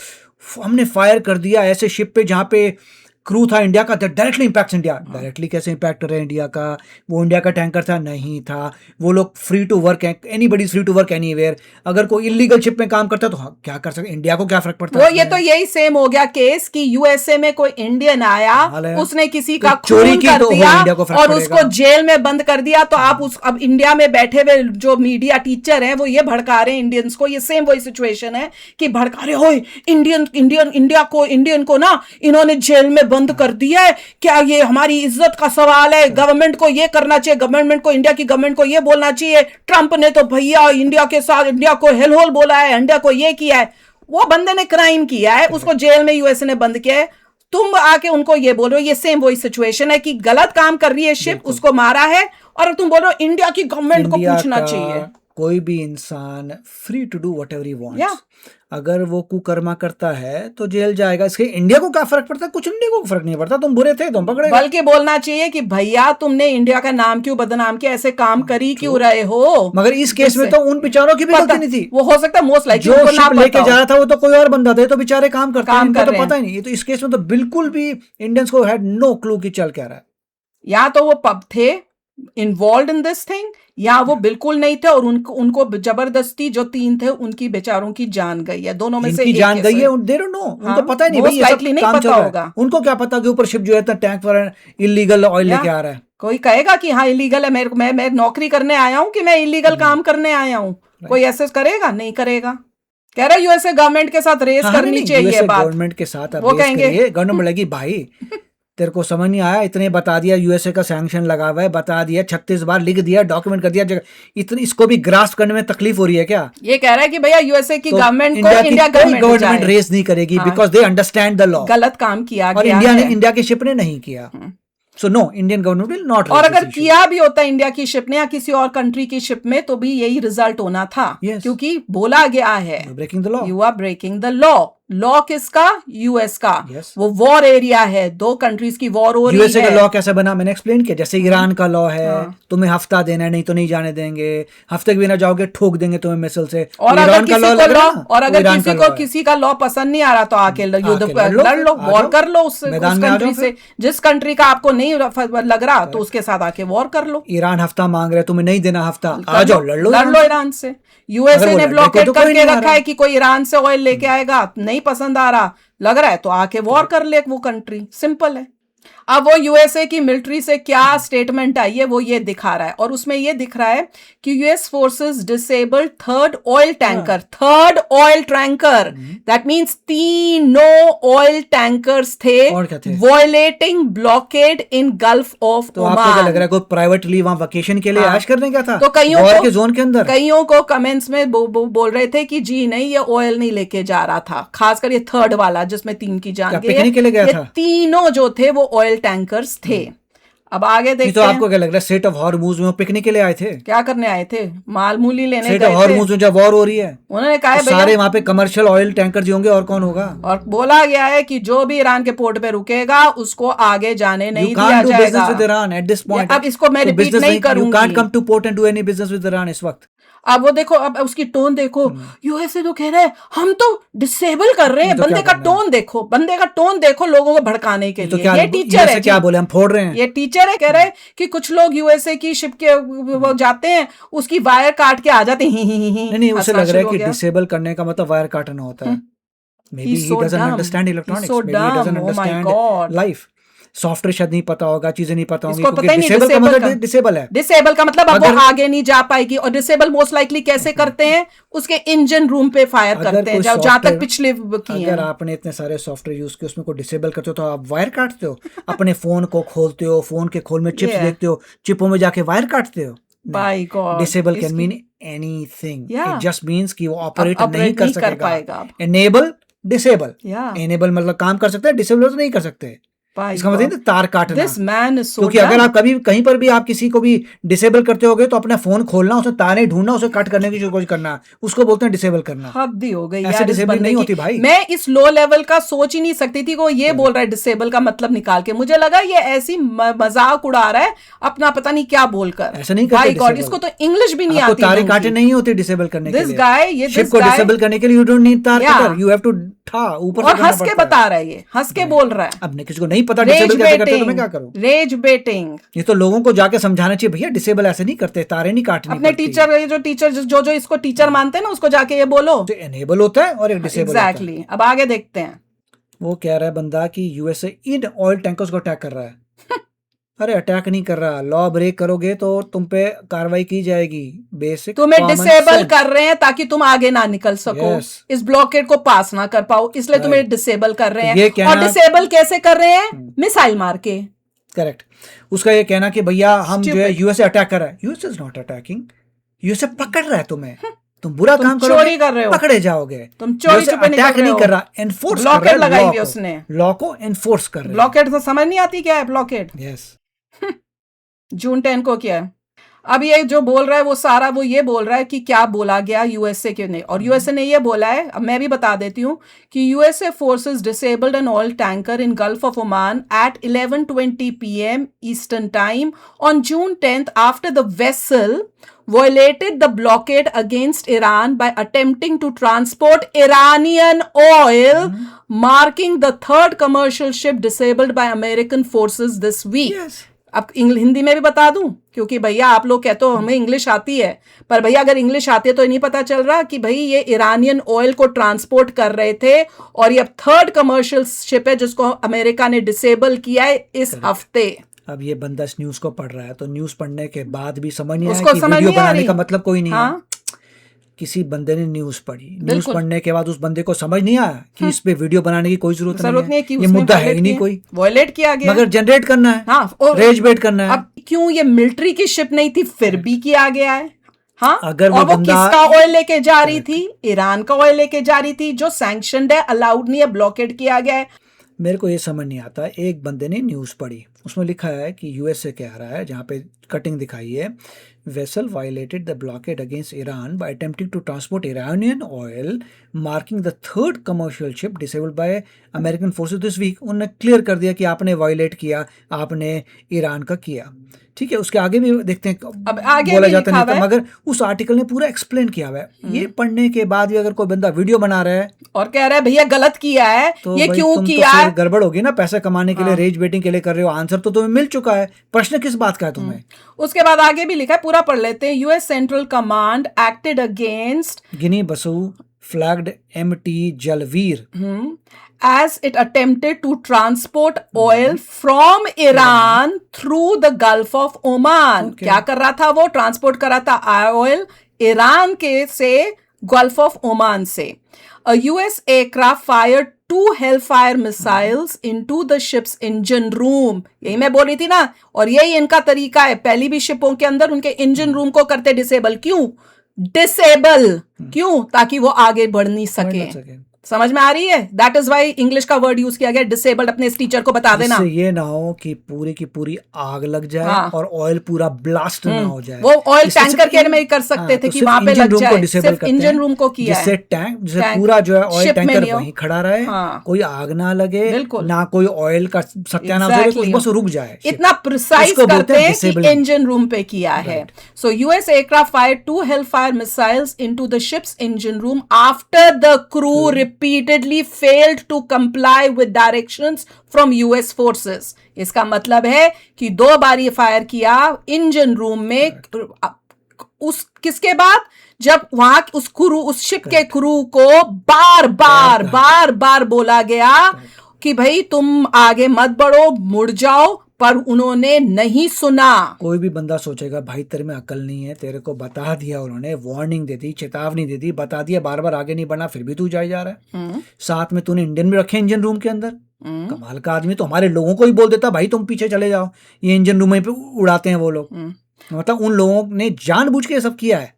हमने फायर कर दिया ऐसे शिप पे जहां पे क्रू था इंडिया का, डायरेक्टली इम्पैक्ट इंडिया। डायरेक्टली कैसे इम्पैक्ट कर रहे हैं इंडिया का, वो इंडिया का टैंकर था नहीं था, वो लोग free to work, anybody free to work anywhere. अगर कोई इलीगल शिप में काम करता है तो हाँ, क्या कर सकते, इंडिया को क्या फर्क पड़ता वो है ये तो यही सेम हो गया केस कि यूएसए में कोई इंडियन आया, हाल है। उसने किसी तो का चोरी खून की कर तो हो, दिया इंडिया को फर्क और पड़ेगा। उसको जेल में बंद कर दिया, तो आप उस अब इंडिया में बैठे हुए जो मीडिया टीचर हैं वो ये भड़का रहे हैं इंडियंस को। ये सेम वही सिचुएशन है कि भड़का रहे हो इंडियन इंडियन इंडियन को ना इन्होंने जेल में बंद कर दिया है, क्या ये हमारी इज्जत का सवाल है, गवर्नमेंट को ये करना चाहिए, गवर्नमेंट को, इंडिया की गवर्नमेंट को ये बोलना चाहिए, ट्रंप ने तो भैया इंडिया के साथ इंडिया को हेल होल बोला है, इंडिया को ये किया है। वो बंदे ने क्राइम किया है, उसको जेल में यूएसए ने बंद किया है, तुम आके उनको ये बोल रहे हो। ये सेम वही सिचुएशन है कि गलत काम कर रही है शिप, उसको मारा है, और तुम बोल रहे हो इंडिया की गवर्नमेंट को इंडिया पूछना का चाहिए। कोई भी इंसान free to do whatever he या वांट्स, अगर वो कुकर्मा करता है तो जेल जाएगा। इसके इंडिया को क्या फर्क पड़ता है, कुछ इंडिया को फर्क नहीं पड़ता, तुम बुरे थे तुम पकड़े गए। बल्कि बोलना चाहिए कि भैया तुमने इंडिया का नाम क्यों बदनाम किया, ऐसे काम करी क्यों रहे हो। मगर इस केस में जिससे तो उन बेचारों की भी पता, गलती नहीं थी, वो हो सकता है मोस्ट लाइकली जो उनको ना शिप लेके पता जा हो, रहा था वो तो कोई और बंदा था, तो बेचारे काम करते हैं, काम इनको कर तो रहे पता हैं। ही नहीं। तो इस केस में तो बिल्कुल भी इंडियंस को हैड नो क्लू कि चल क्या रहा है। या तो वो पब थे इन्वॉल्व इन दिस थिंग, या वो बिल्कुल नहीं थे और उनको उनको जबरदस्ती, जो तीन थे उनकी बेचारों की जान गई है, दोनों में से इनकी एक जान के गई से। है, दे डोंट नो, उनको हाँ, पता ही नहीं भाई मोस्ट ये सब लाइकली नहीं काम चल पता रहा है। होगा। उनको क्या पता कि ऊपर शिप जो है इतना टैंक पर इलीगल ऑयल या लेके आ रहा है। कोई कहेगा कि हाँ इलीगल है, मेरे को मैं नौकरी करने आया हूं कि मैं इलीगल काम करने आया हूं, कोई ऐसे करेगा? नहीं करेगा। कह रहा यूएसए गवर्नमेंट के साथ रेस हाँ, करनी नहीं, चाहिए यूएसए बात। गवर्नमेंट के साथ अब वो रेस कहेंगे करिए, गवर्नमेंट बोलेगी भाई तेरे को समझ नहीं आया, इतने बता दिया, यूएसए का सैंक्शन लगा हुआ है, बता दिया 36 बार लिख दिया, डॉक्यूमेंट कर दिया, इतनी इसको भी ग्रास्प करने में तकलीफ हो रही है क्या? ये कह रहा है कि भैया यूएसए की तो गवर्नमेंट को इंडिया की इंडिया कोई गवर्नमेंट गवर्नमेंट रेस नहीं करेगी, हाँ, because they understand the law, गलत काम किया और गया इंडिया ने, है। इंडिया की शिप ने नहीं किया। So no, Indian government will not और रेज अगर दिस इशू। किया भी होता इंडिया की शिप ने या किसी और कंट्री की शिप में, तो भी यही रिजल्ट होना था। Yes. क्योंकि बोला गया है breaking the law. You are breaking the law. Law किसका? यूएस का। Yes. वो वॉर एरिया है, दो कंट्रीज की वॉर हो रही यूएसए का है। लॉ कैसे बना मैंने एक्सप्लेन किया, जैसे ईरान का लॉ है, हाँ। तुम्हें हफ्ता देना है, नहीं तो नहीं जाने देंगे, हफ्ते के बिना जाओगे ठोक देंगे तुम्हें मिसाइल से। और तो अगर ईरान का किसी लॉ को लग रहा लॉ, है ना, और वो अगर ईरान किसी का को लॉ है। किसी का लॉ पसंद नहीं आ रहा तो आके युद्ध आके लड़ लो, लड़ लो, आ वॉर जाओ, कर लो उस मैदान में आ कंट्री जाओ से। जिस कंट्री का आपको नहीं लग रहा तो उसके साथ आके वॉर कर लो। ईरान हफ्ता मांग रहा है, तुम्हें नहीं देना हफ्ता, कर आ जाओ लड़ लो ईरान से। यूएसए अगर वो ने लड़ने को ब्लॉकेट तो कोई करके नहीं आ रखा रहा। है कि कोई ईरान से ऑयल लेके आएगा, नहीं पसंद आ रहा, लग रहा है तो आके वॉर कर ले वो कंट्री, सिंपल है। अब वो यूएसए की मिलिट्री से क्या स्टेटमेंट आई है वो ये दिखा रहा है, और उसमें ये दिख रहा है कि US forces disabled third oil tanker, that means तीनों ऑयल टैंकर्स थे और क्या थे? Violating blockade in Gulf of तो आपको क्या लग ओमान। रहा है, कोई प्राइवेटली वहां वेकेशन के लिए हाँ। ऐश करने क्या था, तो कईयों वॉर को, के जोन के अंदर? कईयों को कमेंट्स में बोल रहे थे कि जी नहीं, ये ऑयल नहीं लेके जा रहा था, खासकर ये थर्ड वाला जिसमें 3 की जान क्या गई है, पिकनिक के लिए गया ये था? तीनों जो थे वो ऑयल टैंकर्स थे। अब आगे नहीं देखते तो हैं आपको क्या लग रहा है, स्टेट ऑफ हॉर्मुज में वो पिकनिक के लिए आए थे? क्या करने आए थे, माल मूली लेने स्टेट ऑफ गए थे। हॉर्मुज में जब वॉर हो रही है उन्होंने कहा है तो सारे भैया, वहां पे कमर्शियल ऑयल टैंकर जो होंगे, और कौन होगा? और बोला गया है कि जो भी ईरान के पोर्ट पे रुकेगा उसको आगे जाने नहीं You दिया can't do जाएगा। business with Iran at this point. अब इसको मैं तो रिपीट business नहीं You can't करूंगी। come to port and do any business with Iran इस वक्त। अब वो देखो, अब उसकी टोन देखो, यूएसए तो कह रहा है हम तो डिसेबल कर रहे हैं, तो क्या बंदे का करना है? टोन देखो, बंदे का टोन देखो लोगों को भड़काने के तो लिए। क्या ये टीचर यूएसए है क्या जी। बोले, हम फोड़ रहे हैं? ये टीचर है, कह रहे हैं कि कुछ लोग यूएसए की शिप के वो जाते हैं, उसकी वायर काट के आ जाते हैं, नहीं, उसे हंसना लग रहा है शुरू कि हो गया। डिसेबल करने का मतलब वायर काटना होता है। Maybe He's he so doesn't dumb. understand He's electronics. so Maybe he doesn't dumb. Oh my understand God. life. Software शायद नहीं पता होगा, चीजें नहीं पता होंगी, इसको पता ही नहीं डिसेबल का डिसेबल मतलब का। डिसेबल है। डिसेबल का मतलब अब वो अगर- आगे नहीं जा पाएगी, और डिसेबल मोस्ट लाइकली कैसे करते हैं, उसके इंजन रूम पे फायर अगर करते हैं, कोई जहां तक सॉफ्टवेयर- पिछले की अगर है। आपने इतने सारे सॉफ्टवेयर यूज किए, उसमें को डिसेबल करते हो तो आप वायर काटते हो, अपने फोन को खोलते हो, फोन के खोल में चिप्स Yeah. देखते हो, चिपों में जाके वायर काटते हो। By god, disable can mean anything, Yeah. It just means कि वो ऑपरेट operate नहीं कर नहीं कर सकेगा। पाएगा अब। Enable, disable. या एनेबल मतलब काम कर सकते हैं, डिसेबल तो नहीं कर सकते। भाई इसका मतलब तार काटना। दिस मैन इज सो क्योंकि अगर आप कभी कहीं पर भी आप किसी को भी डिसेबल करते होगे तो अपना फोन खोलना, उसमें तारें ढूंढना, उसे कट करने की कोशिश करना, उसको बोलते हैं डिसेबल करना। हद ही हो गई ऐसे यार इस डिसेबल बंदे नहीं की। होती भाई। मैं इस लो लेवल का सोच ही नहीं सकती थी वो ये बोल रहा है डिसेबल का मतलब निकाल के। मुझे लगा ये ऐसी मजाक उड़ा रहा है अपना, पता नहीं क्या बोलकर। ऐसा नहीं करते भाई गॉड, disable। इसको तो इंग्लिश भी नहीं आपको आती तारे ढंग काटे की। नहीं होते डिसेबल करने के दिस लिए। गाय, ये शिप दिस को गाय डिसेबल करने के लिए यू डोंट नीड तार Yeah. Cutter, you have to ऊपर से और करना हंस के पड़ता है। बता रहा है, ये हंस के बोल रहा है। अब किसी को नहीं पता रेज डिसेबल कैसे करते तो मैं बेटिंग, क्या करूं? Rage baiting. ये तो लोगों को जाके समझाना चाहिए, भैया डिसेबल ऐसे नहीं करते, तारे नहीं काटनी अपने पड़ती। टीचर, जो टीचर जो इसको टीचर मानते हैं ना, उसको जाके ये बोलो। तो एनेबल होता है और एक डिसेबल होता है। एग्जैक्टली। अब आगे देखते हैं। वो कह रहा है बंदा कि यूएसए इन ऑयल टैंकर्स को अटैक कर रहा है। अरे अटैक नहीं कर रहा, लॉ ब्रेक करोगे तो तुम पे कार्रवाई की जाएगी। बेसिक तुम्हें डिसेबल कर रहे हैं ताकि तुम आगे ना निकल सको, Yes. इस ब्लॉकेड को पास ना कर पाओ, इसलिए तुम्हें Right. डिसेबल कर रहे ये हैं। कहना- और डिसेबल कैसे कर रहे हैं? मिसाइल मार के। करेक्ट। उसका ये कहना कि भैया हम जो है Stupid. यूएसए अटैक कर रहा है, USA is not attacking, USA पकड़ रहा है तुम्हें, तुम बुरा तुम काम चोरी करोगे कर रहे हो, पकड़े जाओगे। तुम चोरी छुपे निकल अटैक रहे नहीं हो। कर रहा, एनफोर्स कर ब्लॉकेड रहा है, लगाई law हुई को। उसने। लॉ को एनफोर्स कर रहे हैं। ब्लॉकेड तो समझ नहीं आती क्या है ब्लॉकेड। यस। जून 10 को क्या है? अब ये जो बोल रहा है वो सारा वो ये बोल रहा है कि क्या बोला गया यूएसए के ने, और यूएसए ने ये बोला है, अब मैं भी बता देती हूँ कि USA forces disabled an oil tanker in Gulf of Oman at 11:20 PM eastern time on June 10th after the vessel violated the blockade against Iran by attempting to transport Iranian oil, marking the third commercial ship disabled by American forces this week. Yes. अब हिंदी में भी बता दूं, क्योंकि भैया आप लोग कहते हो हमें इंग्लिश आती है, पर भैया अगर इंग्लिश आती है तो नहीं पता चल रहा कि भाई ये ईरानियन ऑयल को ट्रांसपोर्ट कर रहे थे, और ये अब थर्ड कमर्शियल शिप है जिसको अमेरिका ने डिसेबल किया है इस हफ्ते। अब ये बंदा इस न्यूज को पढ़ रहा है तो न्यूज पढ़ने के बाद भी समझ नहीं आया उसको कि समझ वीडियो नहीं आ बनाने रही। का मतलब कोई नहीं है। हाँ, किसी बंदे ने न्यूज पढ़ी, न्यूज बिल्कुल। पढ़ने के बाद उस बंदे को समझ नहीं आया कि इस पे वीडियो बनाने की कोई जरूरत जरूरत नहीं है है, कि ये उसमें मुद्दा है ही नहीं कोई, वायलेट किया गया। मगर जनरेट करना है, हाँ, और रेज बेट करना है। अब क्यों ये मिलिट्री की शिप नहीं थी फिर भी किया गया है? हाँ, अगर वो और वो बंदा- किसका ऑयल लेके जा रही थी? ईरान का ऑयल लेके जा रही थी, जो सैंक्शनड है, अलाउड नहीं है, ब्लॉकेड किया गया है। मेरे को ये समझ नहीं आता, एक बंदे ने न्यूज पढ़ी, उसमें लिखा है कि यूएसए कह रहा है, जहाँ पे कटिंग दिखाई है, vessel violated the blockade against Iran by attempting to transport Iranian oil, marking the third commercial ship disabled by American forces this week. उन्होंने क्लियर कर दिया कि आपने वायलेट किया, आपने ईरान का किया। ठीक है, उसके आगे भी देखते हैं, अब आगे बोला भी जाता लिखा नहीं हुआ था, है। मगर उस आर्टिकल ने पूरा एक्सप्लेन किया हुआ है। ये पढ़ने के बाद भी अगर कोई बंदा वीडियो बना रहा है और कह रहा है भैया गलत किया है, तो ये भाई क्यों तुम किया तो है? फिर गड़बड़ होगी ना, पैसे कमाने के लिए, रेज बेटिंग के लिए कर रहे हो। आंसर तो तुम्हें मिल चुका है, प्रश्न किस बात का है तुम्हें? उसके बाद आगे भी लिखा है, पूरा पढ़ लेते हैं। US central command acted against Guinea Basu flagged MT जलवीर as it attempted to transport oil from Iran through the Gulf of Oman. Okay. क्या कर रहा था वो? ट्रांसपोर्ट कर रहा था ऑयल ईरान के से गल्फ ऑफ ओमान से। A US aircraft fired 2 Hellfire missiles into the ship's engine room. यही मैं बोल रही थी ना, और यही इनका तरीका है, पहली भी शिपों के अंदर उनके इंजन रूम को करते डिसेबल। क्यों डिसेबल? क्यों? ताकि वो आगे बढ़ नहीं सके। समझ में आ रही है? दैट इज वाई इंग्लिश का वर्ड यूज किया गया डिसेबल्ड। अपने इस टीचर को बता देना, इससे ये ना हो कि पूरी की पूरी आग लग जाए। हाँ। और ऑयल पूरा ब्लास्ट ना हो जाए। वो ऑयल इससे टैंकर सिर्फ के में कर सकते हाँ, थे तो कि सिर्फ वहां पे इंजन लग रूम को जाए, डिसेबल सिर्फ करते इंजन हैं, रूम को किया जिससे है। जिससे टैंक पूरा जो है ऑयल ship में टैंकर नहीं हो। वहीं खड़ा रहे, हाँ। कोई आग ना लगे, बिल्कुल। ना कोई ऑयल का सत्यानाश हो, Exactly. बस रुक जाए। इतना प्रिसाइज इसको बोलते करते हैं हैं कि disabling। इंजन रूम पे किया है। So US aircraft fired 2 Hellfire missiles into the ship's engine room after the crew repeatedly failed to comply with directions from US forces. इसका मतलब है कि 2 बार ये फायर किया इंजन रूम में। उस किसके बाद? जब वहां उस शिप के क्रू को बार बार बोला गया कि भाई तुम आगे मत बढ़ो, मुड़ जाओ, पर उन्होंने नहीं सुना। कोई भी बंदा सोचेगा भाई तेरे में अकल नहीं है, तेरे को बता दिया उन्होंने, वार्निंग दे दी, चेतावनी दे दी, बता दिया, बार बार आगे नहीं बढ़ना, फिर भी तू जा रहा है। साथ में तूने इंजन भी रखे इंजन रूम के अंदर। कमाल का आदमी। तो हमारे लोगों को ही बोल देता भाई तुम पीछे चले जाओ, ये इंजन रूम पे उड़ाते हैं वो लोग। मतलब उन लोगों ने जानबूझ के सब किया है,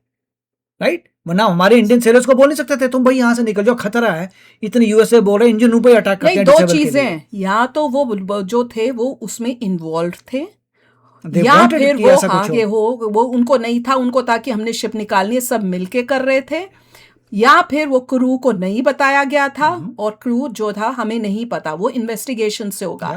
राइट? वरना हमारे इंडियन सेलर्स को बोल नहीं सकते थे तुम भाई यहाँ से निकल जाओ, खतरा है, इतने यूएसए बोल रहे हैं इंजन ऊपर अटैक करते नहीं, हैं दो disable के लिए। चीजें, या तो वो जो थे वो उसमें इन्वॉल्व थे, They या wanted फिर कि वो ऐसा कुछ आगे वो उनको नहीं था, उनको था कि हमने शिप निकालनी है, सब मिलके कर रहे थे, या फिर वो क्रू को नहीं बताया गया था और क्रू जो था हमें नहीं पता, वो इन्वेस्टिगेशन से होगा।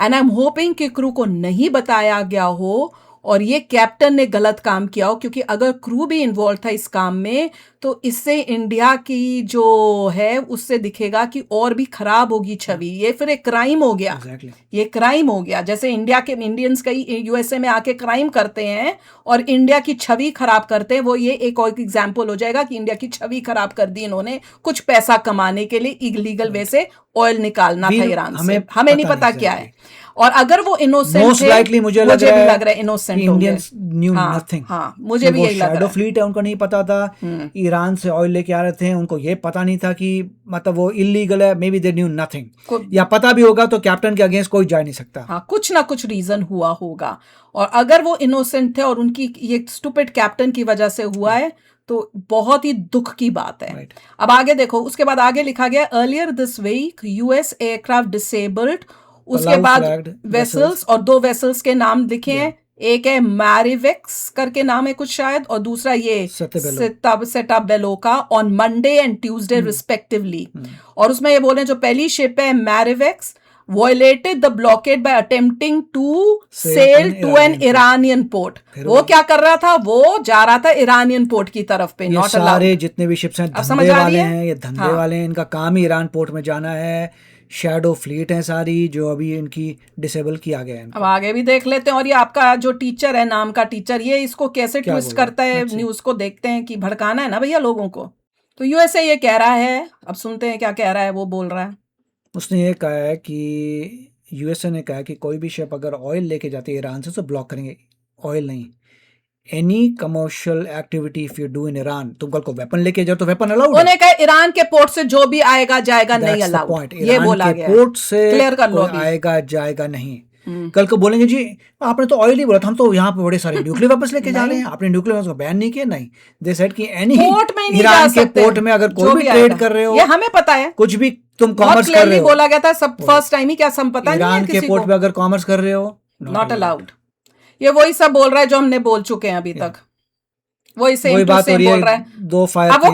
एंड आई एम होपिंग कि क्रू को नहीं बताया गया हो और ये कैप्टन ने गलत काम किया हो, क्योंकि अगर क्रू भी इन्वॉल्व था इस काम में तो इससे इंडिया की जो है उससे दिखेगा कि और भी खराब होगी छवि। ये फिर एक क्राइम हो गया। Exactly. ये क्राइम हो गया, जैसे इंडिया के इंडियंस कई यूएसए में आके क्राइम करते हैं और इंडिया की छवि खराब करते हैं, वो ये एक और एग्जाम्पल हो जाएगा कि इंडिया की छवि खराब कर दी इन्होंने कुछ पैसा कमाने के लिए, इलीगल वे से ऑयल निकालना था ईरान से, हमें नहीं पता क्या है। और अगर वो इनोसेंट Most थे, likely मुझे भी लग लग रहा है इनोसेंट कि होंगे। Indians knew nothing. हाँ, मुझे भी यही लग शैडो रहा है। फ्लीट है, उनको नहीं पता था ईरान से ऑयल लेके आ रहे थे, उनको ये पता नहीं था कि मतलब वो इलीगल है, may be they knew nothing, या पता भी होगा तो कैप्टन के अगेंस्ट कोई जा नहीं सकता। हाँ, कुछ ना कुछ रीजन हुआ होगा, और अगर वो इनोसेंट थे और उनकी ये स्टूपिड कैप्टन की वजह से हुआ है तो बहुत ही दुख की बात है। Right. अब आगे देखो, उसके बाद आगे लिखा गया earlier this week US aircraft disabled, उसके Palau बाद flagged वेसल्स, और दो वेसल्स के नाम लिखे हैं, एक है मैरिवेक्स करके नाम है कुछ शायद, और दूसरा ये सेटा बेलोका on Monday and Tuesday respectively. और उसमें ये बोले जो पहली शिप है मैरिवेक्स violated the blockade by attempting to sail to an Iranian port। वो क्या कर रहा था, वो जा रहा था ईरानियन पोर्ट की तरफ पे, ये नॉट अलाउड। सारे जितने भी शिप्स हैं धंधे वाले हैं, ये धंधे वाले हैं, इनका काम ही ईरान पोर्ट में जाना है। शैडो फ्लीट है सारी जो अभी इनकी डिसेबल किया गया है। अब आगे भी देख लेते हैं। और ये आपका जो टीचर है, नाम का टीचर, ये इसको कैसे ट्विस्ट करता है न्यूज को, देखते हैं कि भड़काना है ना भैया लोगों को। तो यूएसए ये कह रहा है, अब सुनते हैं क्या कह रहा है, वो बोल रहा है। उसने ये कहा है कि यूएसए ने कहा है कि कोई भी शिप अगर ऑयल लेके जाती है ईरान से तो ब्लॉक करेंगे, ऑयल नहीं, any commercial activity if you do in Iran. तुम कल को वेपन लेके जाओ तो वेपन अलाउड है। उन्हें कहा ईरान के पोर्ट से जो भी आएगा जाएगा नहीं अलाउड, ये बोला गया। पोर्ट से क्लियर कर लो, आएगा जाएगा नहीं। कल को बोलेंगे जी आपने तो ऑयल ही बोला था, हम तो यहाँ पे बड़े सारे न्यूक्लियर वेपन्स लेके जा रहे हैं, आपने न्यूक्लियर वेपन्स को बैन नहीं किया। नहीं, दे सेड कि एनी पोर्ट में नहीं ईरान जा के सकते, पोर्ट में अगर कोई भी ट्रेड कर रहे हो, ये हमें पता है, कुछ भी तुम कॉमर्स कर रहे हो, बोला गया था सब फर्स्ट टाइम ही, क्या सब पता नहीं है ईरान के पोर्ट पे अगर कॉमर्स कर रहे हो नॉट अलाउड। ये वही सब बोल रहा है जो हमने बोल चुके हैं अभी तक, वही सेम टू सेम बोल रहा है। दो फायर अब वो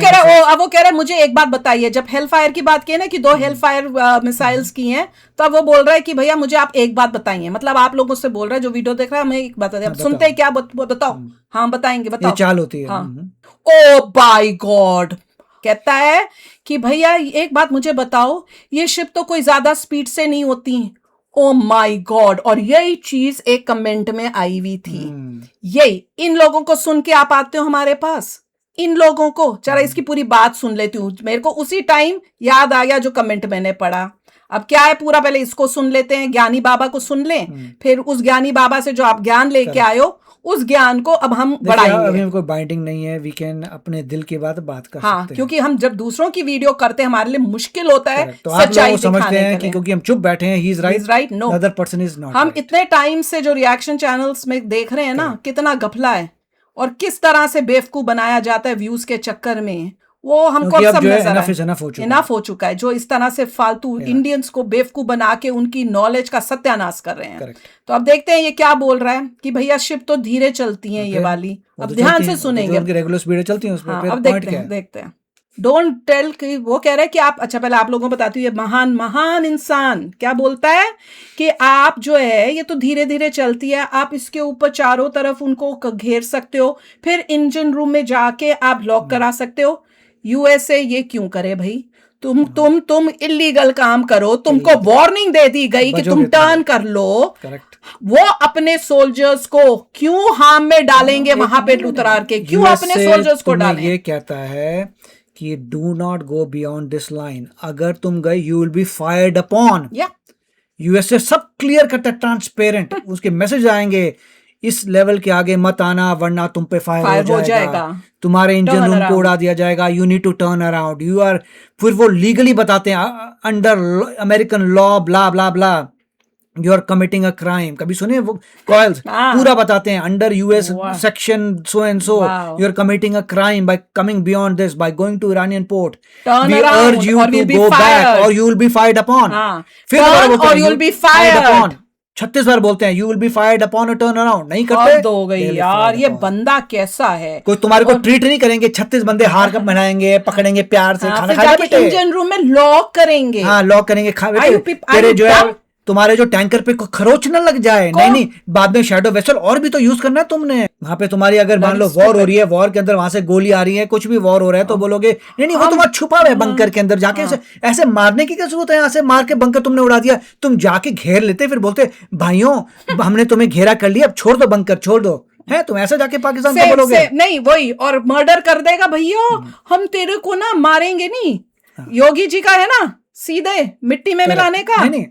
कह रहा है मुझे एक बात बताइए, जब हेल फायर की बात की है ना कि 2 हेल फायर मिसाइल्स की हैं, तो अब वो बोल रहा है कि भैया मुझे आप एक बात बताइए, मतलब आप लोगों से बोल रहा है जो वीडियो देख रहा है, हमें एक बात बताइए। अब सुनते हैं क्या बताओ। हाँ बताएंगे, बताओ। चाल होती है। ओ बाय गॉड, कहता है कि भैया एक बात मुझे बताओ, ये शिप तो कोई ज्यादा स्पीड से नहीं होती। ओ माय गॉड, और यही चीज एक कमेंट में आई हुई थी। यही इन लोगों को सुन के आप आते हो हमारे पास, इन लोगों को जरा इसकी पूरी बात सुन लेती हूँ। मेरे को उसी टाइम याद आ गया जो कमेंट मैंने पढ़ा। अब क्या है पूरा, पहले इसको सुन लेते हैं, ज्ञानी बाबा को सुन लें, फिर उस ज्ञानी बाबा से जो आप ज्ञान लेके आए हो उस ज्ञान को अब हम बढ़ाएंगे। अभी कोई बाइंडिंग नहीं है, वी कैन अपने दिल की बात कर सकते हैं। क्योंकि हम जब दूसरों की वीडियो करते हैं हमारे लिए मुश्किल होता है तो आप लोग समझते हैं कि क्योंकि हम चुप बैठे हैं, he is right, no other person is not. हम इतने टाइम से जो रिएक्शन चैनल्स में देख रहे हैं ना, कितना गफला है और किस तरह से बेवकूफ बनाया जाता है व्यूज के चक्कर में, वो हमको अब सब नजर इनफ हो चुका है। जो इस तरह से फालतू इंडियंस को बेवकूफ बना के उनकी नॉलेज का सत्यानाश कर रहे हैं। तो अब देखते हैं ये क्या बोल रहा है कि भैया शिप तो धीरे चलती हैं ये वाली। अब ध्यान से सुनेंगे, रेगुलर स्पीड चलती है उसमें। अब देखते हैं। डोंट टेल कि वो कह रहा है कि आप, अच्छा पहले आप लोगों को बताती हूँ, ये महान इंसान क्या बोलता है कि आप जो है ये तो धीरे धीरे चलती है, आप इसके ऊपर चारों तरफ उनको घेर सकते हो, फिर इंजन रूम में जाके आप लॉक करा सकते हो। यूएसए ये क्यों करे भाई, तुम इलीगल काम करो, तुमको वार्निंग दे दी गई कि तुम टर्न कर लो। वो अपने सोल्जर्स को क्यों हार्म में डालेंगे वहां पे उतार के, क्यों अपने सोल्जर्स को डालें? ये कहता है कि do not go beyond this line, अगर तुम गए you will be fired upon. USA सब क्लियर करता है, ट्रांसपेरेंट, उसके मैसेज आएंगे इस लेवल के आगे मत आना वरना तुम पे फायर हो जाएगा, तुम्हारे इंजन रूम को उड़ा दिया जाएगा, you need to turn around, you are, फिर वो लीगली बताते हैं under American law blah blah blah. You are committing a crime, कभी सुने वो कॉइल्स हाँ। पूरा बताते हैं अंडर यूएस वाह। Section so and so Wow. You are committing a crime by coming beyond this by going to Iranian port Turn we around urge you or to you'll be go back fired. और you will be fired upon. हाँ, फिर दोबारा turn बोलते or हैं you'll be fired fired. upon, 36 बार बोलते हैं you will be fired upon a turn around, नहीं करते हद हो गई they will be यार, fired ये upon. बंदा कैसा है। कोई तुम्हारे को और- ट्रीट नहीं करेंगे, 36 बंदे हार कप बनाएंगे, पकड़ेंगे प्यार से, हाँ, खाना फिर खाएगा जाके बेटे, इंजन रूम में लॉक करेंगे। हाँ लॉक करेंगे, Are you peop- are तेरे you जो है dumb? तुम्हारे जो टैंकर पे खरोच न लग जाए, नहीं नहीं बाद में शैडो वेसल और भी तो यूज करना है तुमने वहां पे। तुम्हारी अगर मान लो वॉर हो रही है, वॉर के अंदर वहां से गोली आ रही है, कुछ भी वॉर हो रहा है, तो बोलोगे नहीं नहीं वो तुम्हारा छुपा हुआ है बंकर के अंदर, जाके ऐसे मारने की क्या जरूरत है, यहाँ से मार के बंकर तुमने उड़ा दिया, तुम जाके घेर लेते, फिर बोलते भाइयों हमने तुम्हें घेरा कर लिया, अब छोड़ दो बंकर, छोड़ दो, है तुम ऐसे जाके पाकिस्तान को बोलोगे? नहीं वही, और मर्डर कर देगा भैया, हम तेरे को ना मारेंगे नहीं। योगी जी का है ना सीधे मिट्टी में मिलाने का। नहीं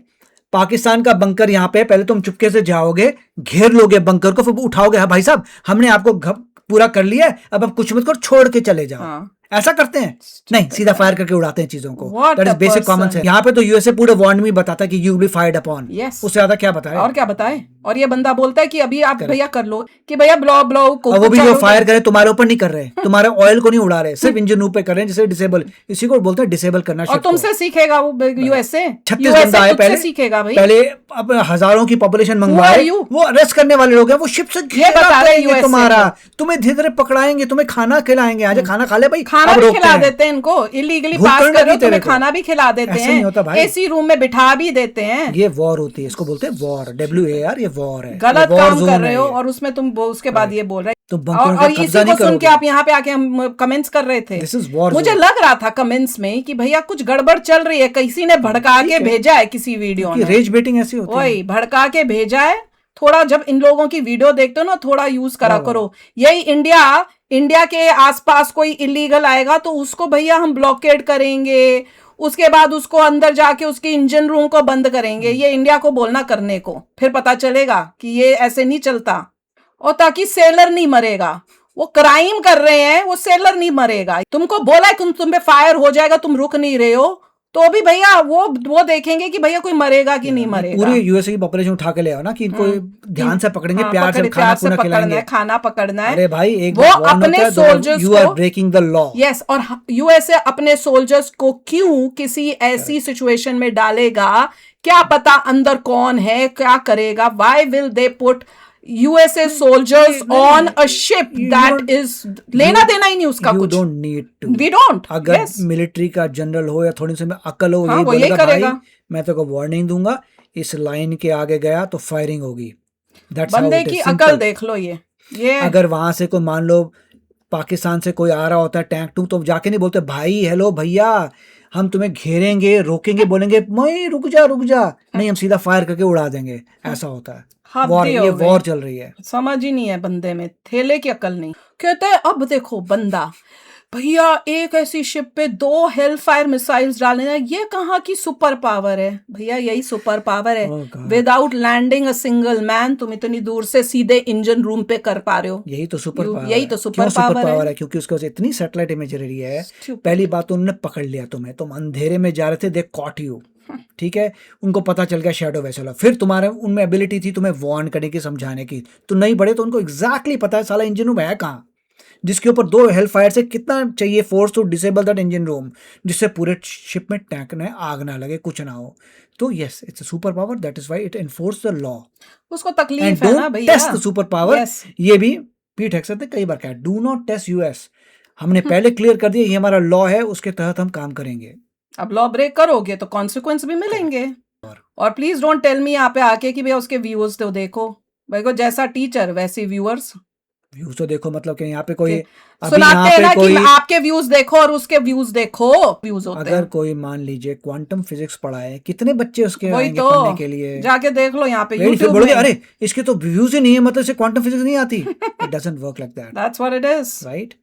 पाकिस्तान का बंकर यहाँ पे, पहले तुम चुपके से जाओगे, घेर लोगे बंकर को, फिर उठाओगे, हाँ भाई साहब हमने आपको पूरा कर लिया है, अब आप कुछ मत करो, छोड़ के चले जाओ। हाँ। ऐसा करते हैं? नहीं, सीधा फायर करके उड़ाते हैं चीजों को। What that is a basic common person. Sense. यहाँ पे तो यूएसए पूरे वार्निंग में बताता है कि you will be fired upon. Yes. उससे ज्यादा क्या बताए? और क्या बताए? और ये बंदा बोलता है कि अभी आप भैया कर लो, कि भैया ब्लॉ ब्लॉ को, और वो भी जो फायर करे तुम्हारे ऊपर नहीं कर रहे, तुम्हारे ऑयल को नहीं उड़ा रहे, सिर्फ इंजन रूम पे कर रहे हैं, जिसे डिसेबल, इसी को बोलते हैं डिसेबल करना। और तुमसे सीखेगा वो यूएसए। 36 बंदा है पहले, सीखेगा भाई। पहले अब हजारों की पॉपुलेशन मंगवाए, वो अरेस्ट करने वाले लोग हैं, वो शिप से घेरा करेंगे तुम्हारा, तुम्हें धीरे धीरे पकड़ाएंगे, तुम्हें खाना खिलाएंगे, आज खाना खा ले भाई, खाना भी खिला देते हैं इनको, इलीगली पास कर रहे हो, तुम्हें खाना भी खिला देते हैं, एसी रूम में बिठा भी देते हैं। ये वॉर होती है, इसको बोलते हैं वॉर, WAR, ये वॉर है, गलत काम कर रहे हो, और उसमें तुम उसके बाद ये बोल रहे तो और इसी को सुन के आप यहाँ पे आके हम कमेंट्स कर रहे थे। मुझे लग रहा था कमेंट्स में कि भैया कुछ गड़बड़ चल रही है, किसी ने भड़का के भेजा है, किसी वीडियो में रेज बेटिंग ऐसी होती है, वही भड़का के भेजा है। थोड़ा जब इन लोगों की वीडियो देखते हो ना, थोड़ा यूज करा करो। यही इंडिया के आसपास कोई इलीगल आएगा तो उसको भैया हम ब्लॉकेड करेंगे, उसके बाद उसको अंदर जाके उसके इंजन रूम को बंद करेंगे। ये इंडिया को बोलना करने को, फिर पता चलेगा कि ये ऐसे नहीं चलता। और ताकि सेलर नहीं मरेगा, वो क्राइम कर रहे हैं, वो सेलर नहीं मरेगा। तुमको बोला है तुम पे फायर हो जाएगा, तुम रुक नहीं रहे हो, तो भी भैया वो देखेंगे कि भैया कोई मरेगा कि नहीं मरेगा। पूरी यूएसए की पॉपुलेशन उठा के ले आओ ना, कि इनको ध्यान से पकड़ेंगे, प्यार से खाना खिलाएंगे, खाना पकड़ना है। अरे भाई एक वो अपने soldiers you are breaking the law. Yes, और यूएसए अपने सोल्जर्स को क्यों किसी ऐसी सिचुएशन में डालेगा, क्या पता अंदर कौन है, क्या करेगा। Why will they put USA soldiers on a ship that is लेना देना ही नहीं उसका कुछ। You don't need to. We don't. अगर मिलिट्री का जनरल हो या थोड़ी सी में अकल हो, हाँ, यही बोलेगा करेगा। भाई मैं तो को वार्निंग दूंगा, इस लाइन के आगे गया तो फायरिंग होगी। बंदे की अकल देख लो। ये अगर वहां से कोई मान लो पाकिस्तान से कोई आ रहा होता है टैंक टू, तो जाके नहीं बोलते भाई हेलो भैया हम तुम्हें घेरेंगे, रोकेंगे, बोलेंगे मैं रुक जा नहीं, हम सीधा फायर करके उड़ा देंगे। ऐसा होता है। वॉर, ये वॉर चल रही है। समझ ही नहीं है बंदे में, थेले की अकल नहीं। कहते हैं अब देखो बंदा भैया एक ऐसी शिप पे 2 हेल फायर मिसाइल्स डालने, ये कहाँ की सुपर पावर है भैया? यही सुपर पावर है। Without landing a single man तुम इतनी दूर से सीधे इंजन रूम पे कर पा रहे हो। यही तो सुपर पावर, यही तो सुपर पावर है। क्योंकि उसके पास इतनी सैटेलाइट इमेजरी है। पहली बात तो उन्होंने पकड़ लिया तुम्हें, तुम अंधेरे में जा रहे थे, दे कॉट यू, ठीक है, उनको पता चल गया शैडो वेसल। फिर तुम्हारे उनमें एबिलिटी थी तुम्हें वार्न करने की, समझाने की, तो नहीं बढ़े तो उनको एग्जैक्टली पता है साला इंजन रूम है कहाँ, जिसके ऊपर 2 हेल फायर से कितना चाहिए force to disable that engine room, जिससे पूरे शिप में टैंक में आग ना लगे, कुछ ना हो। तो yes, it's a super power, that is why it enforce the law. उसको तकलीफ है ना भैया। Test the super power. ये भी पीट हेक्सर ने कई बार कहा, डू नॉट टेस्ट यूएस। हमने पहले क्लियर कर दिया ये हमारा लॉ है, उसके तहत हम काम करेंगे। अब लॉ ब्रेक करोगे तो कॉन्सिक्वेंस भी मिलेंगे। और प्लीज डोंट टेल मी यहाँ पे आके कि भैया उसके व्यूअर्स तो देखो, भाई को जैसा टीचर वैसे व्यूअर्स। व्यूज तो देखो, मतलब कि यहाँ पे कोई सुनाते हैं ना कि आपके व्यूज देखो और उसके व्यूज देखो, व्यूज होते हैं। अगर कोई मान लीजिए क्वांटम फिजिक्स पढ़ा है, कितने बच्चे उसके आएंगे पढ़ने के लिए, जाके देख लो यहाँ पे YouTube में। अरे इसके तो व्यूज ही नहीं है, मतलब इसे क्वांटम फिजिक्स नहीं आती। It doesn't work like that. That's what it is, right?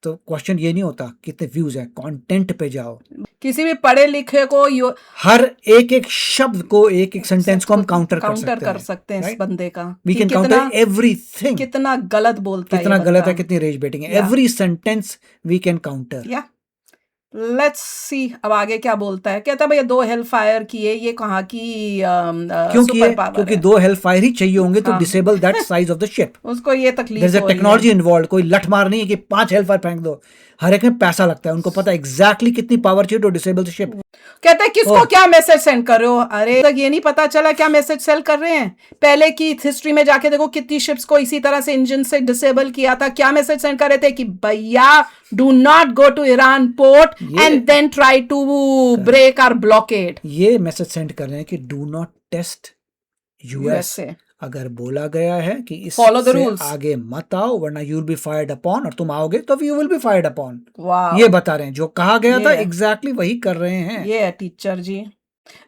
तो क्वेश्चन ये नहीं होता कितने व्यूज है, कंटेंट पे जाओ। किसी भी पढ़े लिखे को हर एक शब्द को, एक सेंटेंस को हम काउंटर कर सकते हैं इस बंदे का। We can counter everything. कितना गलत बोलता है, कितना गलत है, कितनी रेज बेटिंग है। Every sentence we can counter. Let's see अब आगे क्या बोलता है। कहता है भैया 2 हेल फायर किए, ये कहाँ की क्यों किए? सुपर पावर क्योंकि है। 2 हेल फायर ही चाहिए होंगे तो हाँ। Disable that size of the ship. उसको ये देयर तकलीफ इज अ हो रही है। Technology involve. कोई लठ मार नहीं है कि 5 हेल फायर फेंक दो। हर एक में पैसा लगता है, उनको पता है एग्जैक्टली कितनी पावर चाहिए टू डिसेबल द शिप। कहते हैं किसको ओह। क्या मैसेज सेंड कर रहे हो? अरे तक ये नहीं पता चला क्या मैसेज सेंड कर रहे हैं? पहले की हिस्ट्री में जाके देखो कितनी शिप्स को इसी तरह से इंजन से डिसेबल किया था। क्या मैसेज सेंड कर रहे थे कि भैया do not go to Iran port and then try to break our blockade. ये मैसेज सेंड कर रहे हैं कि do not test US. USA अगर बोला गया है कि Follow the इससे rules. आगे मत आओ वरना you will be fired upon, और तुम आओगे तो you will be fired upon. वाह, ये बता रहे हैं, जो कहा गया था ये है। एग्जैक्टली वही कर रहे हैं। ये है टीचर जी।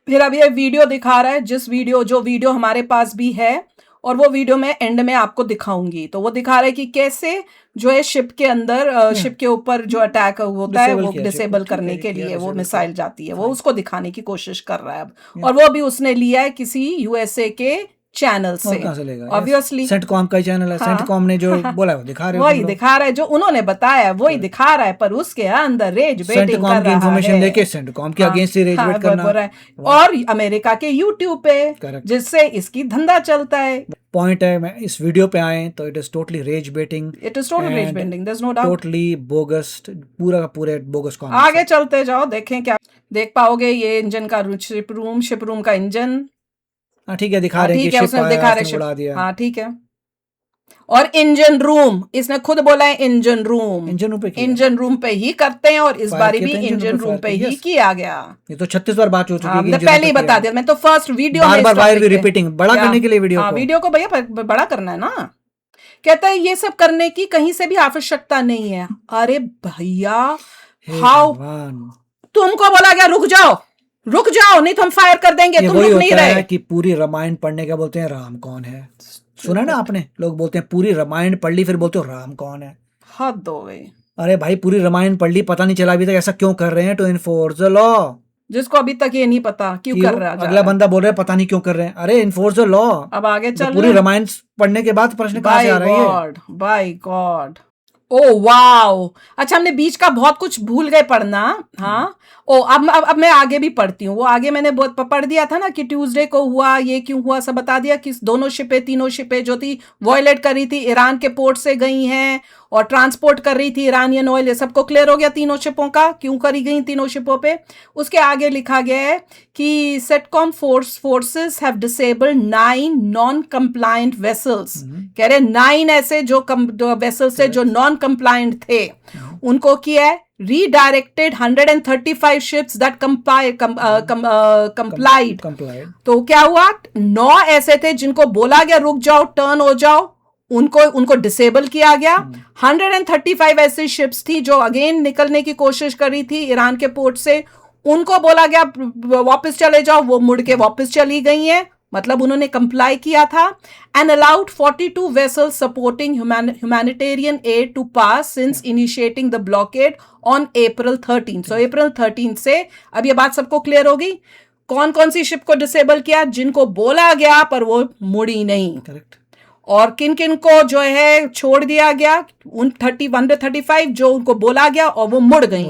फिर अब ये वीडियो दिखा रहा है, जो वीडियो हमारे पास भी है, और वो वीडियो मैं एंड में आपको दिखाऊंगी। तो वो दिखा रहा है कि कैसे जो है शिप के अंदर शिप के ऊपर जो अटैक होता है Disable वो किया ship डिसेबल को, ठीक करने है, के किया लिए वो disable मिसाइल किया। जाती है, वो उसको दिखाने की कोशिश कर रहा है अब। और वो भी उसने लिया है किसी यूएसए के चैनल और से, कहाँ से लेगा? ऑब्वियसली सेंटकॉम का ही चैनल है। हाँ। सेंटकॉम ने जो बोला है वो दिखा रहे हो वही तुम लोग। दिखा रहा है, जो उन्होंने बताया वही दिखा रहा है, पर उसके अंदर रेज बेटिंग सेंटकॉम कर की रहा इंफॉर्मेशन है। लेके सेंटकॉम के हाँ, अगेंस्ट ही रेज हाँ, बेट करना। बोल रहा है। और अमेरिका के यूट्यूब पे Correct. जिससे इसकी धंधा चलता है। पॉइंट है, मैं इस वीडियो पे आए तो it is totally rage baiting, it is total rage baiting, there is no doubt. Totally bogus, पूरा का पूरे बोगस कॉमेंट्स। आगे चलते जाओ, देखें क्या देख पाओगे। ये इंजन का शिप रूम का इंजन। हाँ ठीक है, दिखा हाँ रहे हैं ठीक कि है, शिप उसने आया, दिखा रहे उसने उड़ा दिया। हाँ ठीक है। और इंजन रूम, इसने खुद बोला है इंजन रूम। इंजन रूम पे किया। इंजन रूम पे ही करते हैं, और इस Fire बारी किया भी था, engine इंजन room पे रूम fire पे किया, ही yes. किया गया। ये तो 36 बार बात हो चुकी है हाँ, कि मैं engine पहले ही room पे बता किया। दिया, मैं तो फर्स्ट वीडियो बार में बार इस वायर topic भी पे- रिपीटिंग, बड़ा क्या? करने के लिए वीडियो हाँ, को। वीडियो को भैया बड़ा करना है ना। कहता है ये सब करने की कहीं से भी आवश्यकता नहीं है। अरे भैया हे हाउ, भगवान। तुमको बोला गया रुक जाओ नहीं तो हम फायर कर देंगे, ये तुम वही रुक नहीं होता रहे। है कि पूरी रामायण पढ़ने का बोलते हैं राम कौन है। सुना ना आपने, लोग बोलते हैं पूरी रामायण पढ़ ली फिर बोलते हो राम कौन है। हद हो गई। अरे भाई पूरी रामायण पढ़ ली, पता नहीं चला अभी तक ऐसा क्यों कर रहे हैं? To enforce the law. जिसको अभी तक ये नहीं पता क्यों कर रहा अगला बंदा बोल रहा है पता नहीं क्यों कर रहे हैं। अरे इन्फोर्स द लॉ। अब आगे चल पूरी रामायण पढ़ने के बाद प्रश्न कहाँ से आ रहा है ये? By god, oh wow. अच्छा, हमने बीच का बहुत कुछ भूल गए पढ़ना। हाँ, ओ अब मैं आगे भी पढ़ती हूँ। वो आगे मैंने बहुत पढ़ दिया था ना कि ट्यूसडे को हुआ, ये क्यों हुआ, सब बता दिया कि दोनों शिपें, तीनों शिपें जो थी वॉयलेट कर रही थी, ईरान के पोर्ट से गई हैं और ट्रांसपोर्ट कर रही थी ईरानियन ऑयल। ये सबको क्लियर हो गया तीनों शिपों का, क्यों करी गई तीनों शिपों पे। उसके आगे लिखा गया है कि sitcom forces have disabled 9 non compliant vessels. कह रहे 9 ऐसे जो वेसल्स थे जो नॉन कंप्लायंट थे, उनको किया है रीडायरेक्टेड 135 शिप्स दैट कंप्लाइड। तो क्या हुआ, 9 ऐसे थे जिनको बोला गया रुक जाओ, टर्न हो जाओ, उनको डिसेबल किया गया। 135 ऐसी शिप्स थी जो अगेन निकलने की कोशिश कर रही थी ईरान के पोर्ट से, उनको बोला गया वापस चले जाओ, वो मुड़ के वापस चली गई हैं, मतलब उन्होंने कंप्लाई किया था। And allowed 42 vessels supporting humanitarian aid to pass since initiating the blockade on April 13। So April 13 से अब ये बात सबको क्लियर होगी कौन कौन सी शिप को डिसेबल किया, जिनको बोला गया पर वो मुड़ी नहीं। करेक्ट। और किन किन को जो है छोड़ दिया गया, उन 135 जो उनको बोला गया और वो मुड़ गई।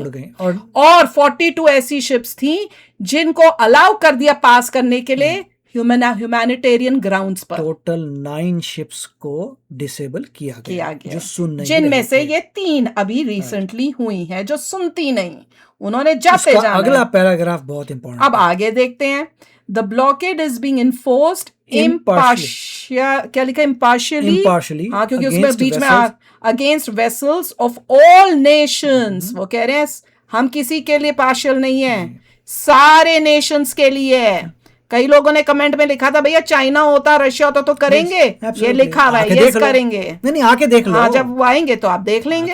और 42 ऐसी शिप्स थी जिनको अलाउ कर दिया पास करने के लिए ह्यूमैनिटेरियन ग्राउंड्स पर। टोटल 9 शिप्स को डिसेबल किया गया जो सुन नहीं, जिनमें से ये 3 अभी रिसेंटली हुई हैं जो सुनती नहीं, उन्होंने जाते जाना। अगला पैराग्राफ बहुत इंपॉर्टेंट। अब आगे देखते हैं। The blockade is being enforced क्या लिखा, इम्पार्शियली। हाँ, क्योंकि उसमें बीच में against vessels of all Nations. वो कह रहे हैं हम किसी के लिए पार्शियल नहीं है, सारे नेशंस के लिए है। कई लोगों ने कमेंट में लिखा था भैया चाइना होता, रशिया होता तो करेंगे। ये लिखा हुआ है, यस करेंगे। नहीं आके देख लो। हाँ, जब वो आएंगे तो आप देख लेंगे।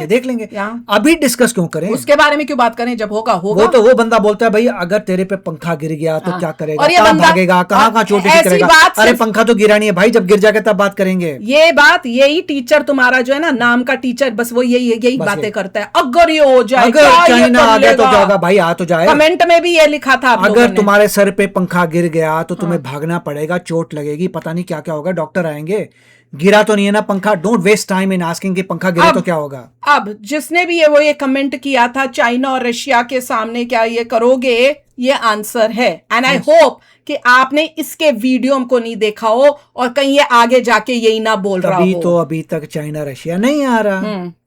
अभी डिस्कस क्यों करें, उसके बारे में क्यों बात करें, जब होगा। वो तो वो बंदा बोलता है भैया अगर तेरे पे पंखा गिर गया तो क्या करेगा, और ये कहाँ बंदा भागेगा, कहाँ चोट करेगा। अरे पंखा तो गिरा नहीं है भाई, जब गिर जाएगा तब बात करेंगे। ये बात यही टीचर तुम्हारा जो है ना, नाम का टीचर, बस वो यही बातें करता है। अगर ये हो जाए, अगर चाइना आ गया तो क्या होगा भाई, आ तो जाए। कमेंट में भी ये लिखा था अगर तुम्हारे सर पे पंखा गिर गया गया तो तुम्हें भागना पड़ेगा, चोट लगेगी, पता नहीं क्या क्या होगा, डॉक्टर आएंगे, गिरा तो नहीं है ना पंखा, don't waste time in asking कि पंखा गिरे तो क्या होगा। अब जिसने भी ये कमेंट किया था चाइना और रशिया के सामने क्या ये करोगे, ये आंसर है। एंड आई होप कि आपने इसके वीडियो को नहीं देखा हो और कहीं ये आगे जाके यही ना बोल रहा हो। तभी तो अभी तक चाइना रशिया नहीं आ रहा,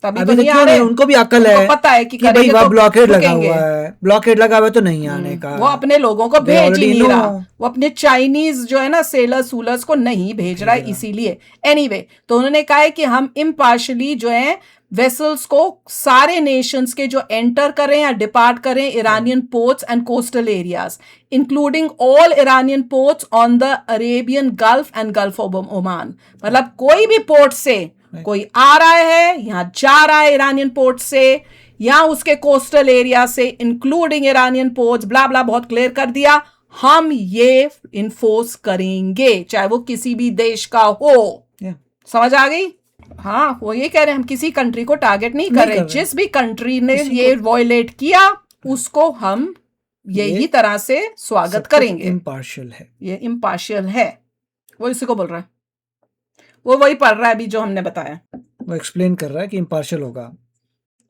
तभी अभी तो नहीं क्यों आ नहीं, रहे। उनको भी अकल उनको है पता है कि भाई करेंगे वहाँ तो ब्लॉकेड लगा रुकेंगे। हुआ है, ब्लॉकेड लगा हुआ है तो नहीं आने का। वो अपने लोगों को They भेज ही already नहीं रहा, know. वो अपने चाइनीज जो है ना सेलर्स सूलर्स को नहीं भेज रहा है, इसीलिए। एनीवे, तो उन्होंने कहा है कि हम इम्पार्शली जो है वेसल्स को सारे नेशंस के जो एंटर करें या डिपार्ट करें Iranian ports and coastal areas, including all Iranian ports on the Arabian gulf and gulf of Oman. मतलब कोई भी पोर्ट से कोई आ रहा है, यहाँ जा रहा है इरानियन पोर्ट से या उसके कोस्टल एरिया से, इंक्लूडिंग इरानियन पोर्ट्स, ब्ला ब्ला, बहुत क्लियर कर दिया। हम ये इन्फोर्स करेंगे चाहे वो किसी भी देश का हो। समझ आ गई? हाँ, वो ये कह रहे हैं हम किसी कंट्री को टारगेट नहीं कर रहे, जिस भी कंट्री ने ये वॉयलेट किया उसको हम यही तरह से स्वागत करेंगे। इम्पार्शियल है, ये इम्पार्शियल है, वो इसी को बोल रहा है, वो वही पढ़ रहा है अभी जो हमने बताया, वो एक्सप्लेन कर रहा है कि इम्पार्शियल होगा।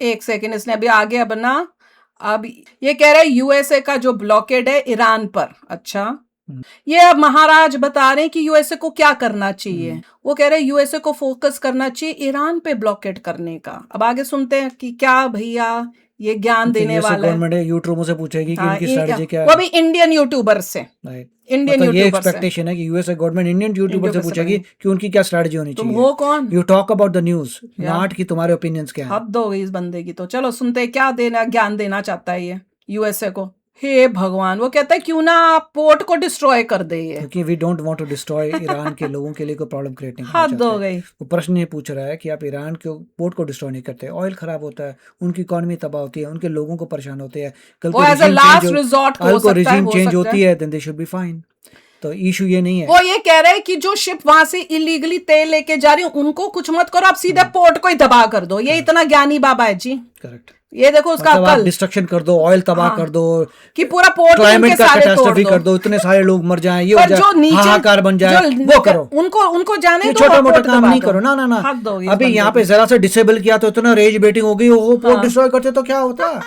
एक सेकेंड, इसने अभी आगे अब ये कह रहा है यूएसए का जो ब्लॉकेड है ईरान पर। अच्छा, ये अब महाराज बता रहे हैं कि यूएसए को क्या करना चाहिए। वो कह रहे हैं यूएसए को फोकस करना चाहिए ईरान पे ब्लॉकेट करने का। अब आगे सुनते हैं कि क्या भैया ये ज्ञान देने वाला है। गवर्नमेंट यूट्यूबरों से पूछेगी कि उनकी स्ट्रेटजी क्या है, वो भी इंडियन यूट्यूबर से। इंडियन मतलब ये यूट्यूबर से एक्सपेक्टेशन है कि यूएसए गवर्नमेंट इंडियन यूट्यूबर से पूछेगी कि उनकी क्या स्ट्रेटजी होनी चाहिए। तुम हो कौन? You talk about the news, not कि तुम्हारे ओपिनियंस क्या हैं। हद हो गई इस बंदे की तो। चलो सुनते हैं क्या ज्ञान देना चाहता है ये यूएसए को। हे भगवान, वो कहता है क्यों ना आप पोर्ट को डिस्ट्रॉय कर दे ये, क्योंकि we don't want to destroy Iran के लोगों के लिए कोई प्रॉब्लम क्रिएट नहीं हद हो गई। वो प्रश्न ये पूछ रहा है कि आप ईरान के पोर्ट को डिस्ट्रॉय नहीं करते, ऑयल खराब होता है, उनकी इकोनॉमी तबाह होती है, उनके लोगों को परेशान होते हैं, कल को रिजीम चेंज होती है, then they should be fine. तो इशू ये नहीं है। वो ये कह रहे हैं कि जो शिप वहां से इलीगली तेल लेके जा रही है उनको कुछ मत करो, आप सीधे पोर्ट को ही तबाह कर दो। ये इतना ज्ञानी बाबा है जी। करेक्ट, ये देखो उसका मतलब आप डिस्ट्रक्शन कर दो, ऑयल तबाह कर दो, कि पूरा पोर्ट क्लाइमेट का कैटास्ट्रोफी कर दो, इतने सारे लोग मर जाएं, ये हो जाए, हाहाकार बन जाए, वो करो। उनको जाने दो, छोटा मोटा काम नहीं करो। ना अभी यहाँ पे जरा से डिसेबल किया तो इतना रेज बेटिंग हो गई, वो पोर्ट डिस्ट्रॉय करते तो क्या होता।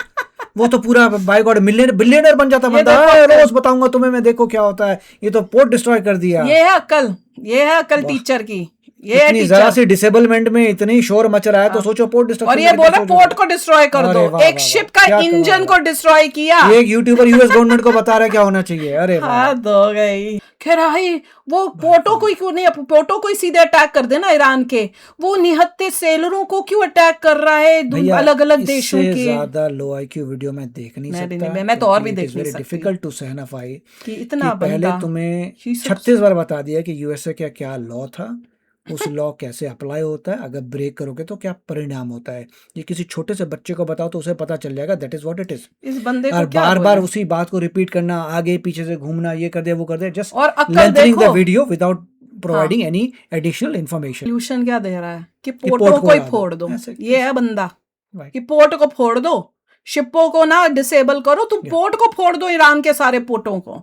वो तो पूरा बाय गॉड बिलियनर बन जाता बंदा। रोज बताऊंगा तुम्हें मैं, देखो क्या होता है, ये तो पोर्ट डिस्ट्रॉय कर दिया। ये है अकल टीचर की। ये इतनी जरा सी डिसेबलमेंट में इतनी शोर मच रहा है तो सोचो पोर्ट डिस्ट्रॉय। और ये बोला पोर्ट को डिस्ट्रॉय कर दो, एक शिप का इंजन को डिस्ट्रॉय किया। एक यूट्यूबर यूएस गवर्नमेंट को बता रहा है क्या होना चाहिए। अरे हद हो गई। कह रहा है वो पोर्टों को क्यों नहीं, पोर्टों को ही सीधे अटैक कर देना ईरान के, वो निहत्ते सेलरों को क्यों अटैक कर रहा है अलग अलग देशों के। ज्यादा लो आईक्यू वीडियो मैं देख नहीं सकता, मैं तो और भी देख नहीं सकती। डिफिकल्ट टू सहनाफाई कि इतना पहले तुम्हें 36 बार बता दिया कि यूएसए का क्या लॉ था, उस लॉ कैसे अप्लाई होता है, अगर ब्रेक करोगे तो क्या परिणाम होता है। ये किसी छोटे से बच्चे को बताओ तो उसे पता चल जाएगा, that is what it is. इस बंदे और को क्या बार बार उसी बात को रिपीट करना, आगे पीछे से घूमना, ये कर दे वो कर दे, जस्ट और lengthening the video without providing any additional information. Solution क्या दे रहा है कि पोर्टों को ही फोड़ दो। ये है बंदा कि पोर्ट को फोड़ दो, शिपों को ना डिसेबल करो, तुम पोर्ट को फोड़ दो, ईरान के सारे पोर्टों को।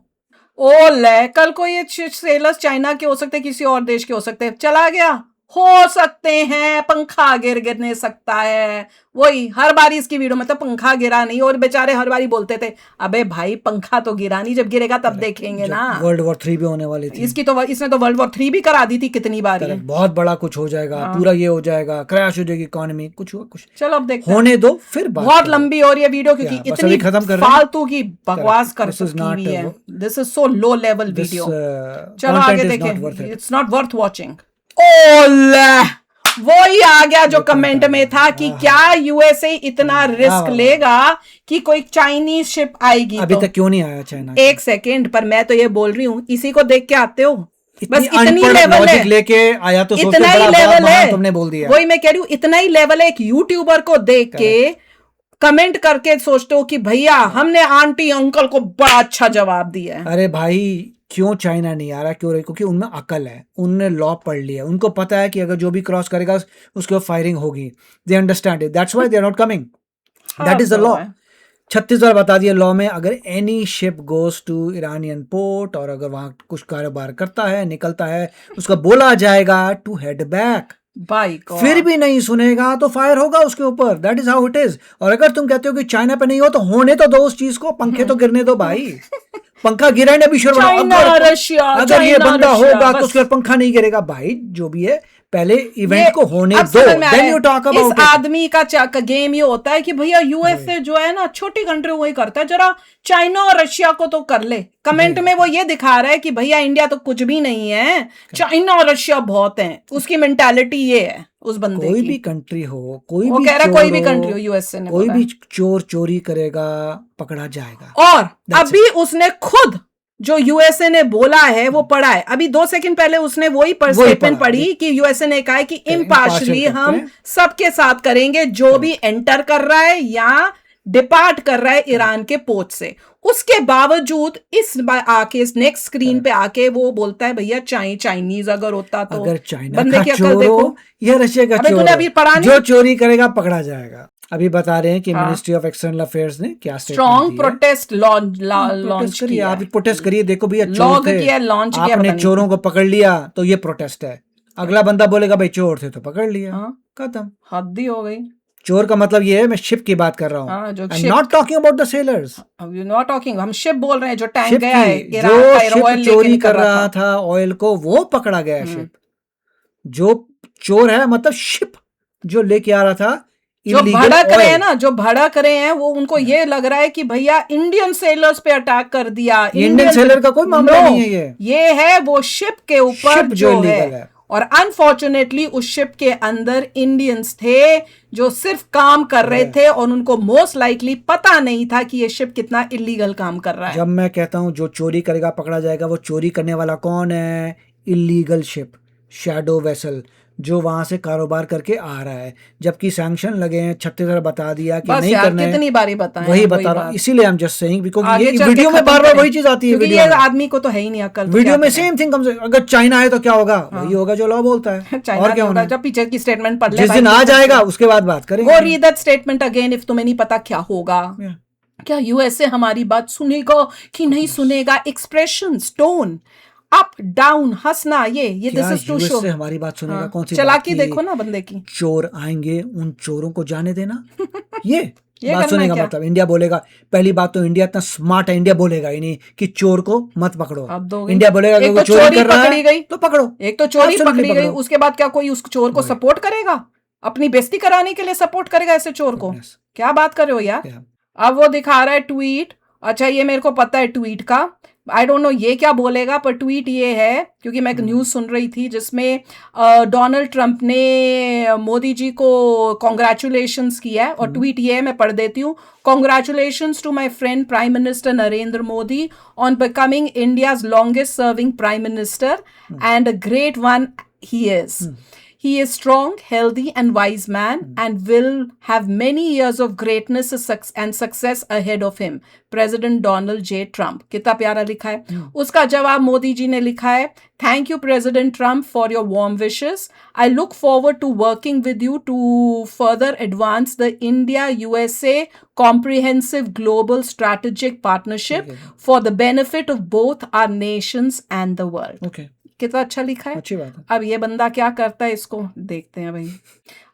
ओ ले, कल को ये सेलर्स चाइना के हो सकते, किसी और देश के हो सकते, चला गया हो सकते हैं, पंखा गिरने सकता है। वही हर बारी इसकी वीडियो में तो पंखा गिरा नहीं, और बेचारे हर बारी बोलते थे अबे भाई पंखा तो गिरा नहीं, जब गिरेगा तब देखेंगे ना। वर्ल्ड वॉर 3 भी होने वाली थी इसने तो वर्ल्ड वॉर 3 भी करा दी थी कितनी बार। बहुत बड़ा कुछ हो जाएगा, पूरा ये हो जाएगा, क्रैश हो जाएगी इकोनॉमी, कुछ चलो अब देखते होने दो, फिर बहुत लंबी हो रही है वीडियो क्योंकि इतनी फालतू की बकवास कर सकती है। This is so low level video. चलो आगे देखें, इट्स नॉट वर्थ वॉचिंग। वो ही आ गया जो कमेंट में था कि क्या यूएसए इतना रिस्क लेगा कि कोई चाइनीज शिप आएगी। अभी तक क्यों नहीं आया चाइना? एक सेकेंड, पर मैं तो ये बोल रही हूँ, इसी को देख के आते हो, बस इतनी लेवल है, लेके आया तो इतना ही लेवल है, तुमने बोल दिया। वही मैं कह रही हूँ, इतना ही लेवल है। एक यूट्यूबर को देख के कमेंट करके सोचते हो कि भैया हमने आंटी अंकल को बड़ा अच्छा जवाब दिया है। अरे भाई क्यों चाइना नहीं आ रहा, क्यों रही? क्योंकि उनमें अकल है, उनने लॉ पढ़ लिया, उनको पता है कि अगर जो भी क्रॉस करेगा उसके फायरिंग होगी। They understand it, that's why they are not coming, that is the law. Chhattisgarh बता दिया लॉ में, अगर any ship goes to Iranian port और अगर वहां कुछ कारोबार करता है, निकलता है, उसका बोला जाएगा टू हेड बैक। बाई फिर गॉड। भी नहीं सुनेगा तो फायर होगा उसके ऊपर। That is how it is. और अगर तुम कहते हो कि चाइना पे नहीं हो तो होने तो दो उस चीज को, पंखे तो गिरने दो भाई। पंखा गिरा है अभी शोर, चाइना रशिया, अगर ये चाइना बंदा रशिया, होगा तो बस उसके बाद पंखा नहीं गिरेगा भाई। जो भी है पहले ये इवेंट को होने अब दो, समझ में आ रहा देन यू टॉक है। इस अबाउट इट। आदमी का गेम ये होता है कि भैया यूएसए जो है ना छोटी कंट्री वही करता है, जरा चाइना और रशिया को तो कर ले। कमेंट जी में वो ये दिखा रहा है कि भैया इंडिया तो कुछ भी नहीं है, चाइना और रशिया बहुत हैं। उसकी मेंटालिटी ये है उस बंदे कोई की। भी कंट्री हो, कोई वो भी कह रहा है चोर कोई भी कंट्री हो, हो, यूएसए ने कोई बोला भी है। चोर चोरी करेगा पकड़ा जाएगा। और That's अभी उसने खुद जो यूएसए ने बोला है वो पढ़ा है। अभी 2 सेकंड पहले उसने वही स्टेटमेंट पढ़ा पढ़ी कि यूएसए ने कहा है कि impartial इम्पार्शली करते हम हैं। सबके साथ करेंगे जो भी एंटर कर रहा है या डिपार्ट कर रहा है ईरान के पोर्ट से। उसके बावजूद इस आके इस नेक्स्ट स्क्रीन पे आके वो बोलता है भैया चाइनीज अगर होता तो। अगर चाइना बंदे का की अकल चोर देखो। हो या रशिया का अबे चोर तूने हो, अभी पढ़ा नहीं? जो चोरी करेगा पकड़ा जाएगा। अभी बता रहे हैं कि हाँ। मिनिस्ट्री ऑफ एक्सटर्नल अफेयर्स ने क्या स्ट्रॉन्ग प्रोटेस्ट लॉन्च प्रोटेस्ट करिए। किया आप है। प्रोटेस्ट करिए। देखो भैया चोर लॉग थे, किया, लॉन्च किया, आपने पता नहीं। चोरों को पकड़ लिया तो ये प्रोटेस्ट है। अगला बंदा बोलेगा भाई चोर थे तो पकड़ लिया, हाँ, खत्म। हद ही हो गई। चोर का मतलब ये है, मैं शिप की बात कर रहा हूँ। हाँ, जो I am not talking about the sellers. You not talking, हम शिप बोल रहे हैं। जो टैंक शिप गया है की, ईरान जो का शिप ऑयल लेके चोरी निकल कर रहा रहा था। था ऑयल को, वो पकड़ा गया शिप। जो चोर है मतलब शिप जो लेके आ रहा था जो illegal भड़क रहे oil। हैं ना, जो भड़क रहे हैं वो उनको ये लग रहा है कि भैया इंडियन सेलर्स पे अटैक कर दिया। इंडियन सेलर का कोई मामला नहीं है ये है वो शिप के ऊपर शिप जो जो illegal है। है। और अनफॉर्चुनेटली उस शिप के अंदर इंडियंस थे जो सिर्फ काम कर रहे थे और उनको मोस्ट लाइकली पता नहीं था कि ये शिप कितना इलीगल काम कर रहा है। जब मैं कहता हूं जो चोरी करेगा पकड़ा जाएगा, वो चोरी करने वाला कौन है? इलीगल शिप, शैडो वेसल, जो वहां से कारोबार करके आ रहा है। जबकि सैंक्शन लगे हैं, छत्तीसगढ़ बता दिया कि बस नहीं यार करना है। कितनी बारी बताएं, वही बता रहा हूँ, इसीलिए I am just saying because आगे ये चल के वीडियो में खत्म बार बार करें। वही चीज आती है। क्योंकि वीडियो ये में आदमी को तो है ही नहीं अकल, तो वीडियो क्या में करें? सेम थिंग कम से अगर चाइना है तो क्या होगा? वही होगा जो लॉ बोलता है। चाइना और क्या नहीं होना होगा। है? जब पीछे की स्टेटमेंट पढ़ ले जिस भाई, दिन आ तो जाएगा उसके बाद बात गो करेंगे। Read that statement again if तुम्हें नहीं पता क्या होगा। क्या यूएसए हमारी बात सुनेगा कि नहीं सुनेगा? एक्सप्रेशंस, टोन, अप डाउन, हंसना, ये दिस क्या इज टू शो। यूएसए हमारी बात सुनेगा? कौन सी बात चालाकी की? देखो ना बंदे की। चोर आएंगे, उन चोरों को जाने देना, ये ये बात करना सुनेगा। क्या? मतलब इंडिया बोलेगा, पहली बात तो इंडिया इतना स्मार्ट है, इंडिया बोलेगा ही नहीं कि चोर को मत पकड़ो। हद हो गई। इंडिया बोलेगा कि एक वो तो चोरी चोरी कर रहा पकड़ी है गई, तो पकड़ो। एक तो चोरी Absolutely पकड़ी गई, पकड़ो। उसके बाद क्या कोई उस चोर को वही। सपोर्ट करेगा? अपनी बेइज्जती कराने के लिए सपोर्ट करेगा ऐसे चोर को? Goodness. क्या बात कर रहे हो यार? Yeah. अब वो दिखा रहा है ट्वीट। अच्छा, ये मेरे को पता है ट्वीट का, आई डोंट नो ये क्या बोलेगा, पर ट्वीट ये है क्योंकि मैं एक न्यूज़ सुन रही थी जिसमें डोनाल्ड ट्रंप ने मोदी जी को कॉन्ग्रेचुलेशंस किया है। और ट्वीट ये है, मैं पढ़ देती हूँ। Congratulations to my friend prime minister Narendra Modi on becoming India's longest serving prime minister and a great one he is. He is strong, healthy, and wise man, and will have many years of greatness and success ahead of him. President Donald J. Trump. कितना प्यारा लिखा है। उसका जवाब मोदी जी ने लिखा है, Thank you, President Trump, for your warm wishes. I look forward to working with you to further advance the India-USA comprehensive global strategic partnership for the benefit of both our nations and the world. Okay. कितना अच्छा लिखा है। अच्छी बात है। अब ये बंदा क्या करता है, इसको देखते हैं भाई।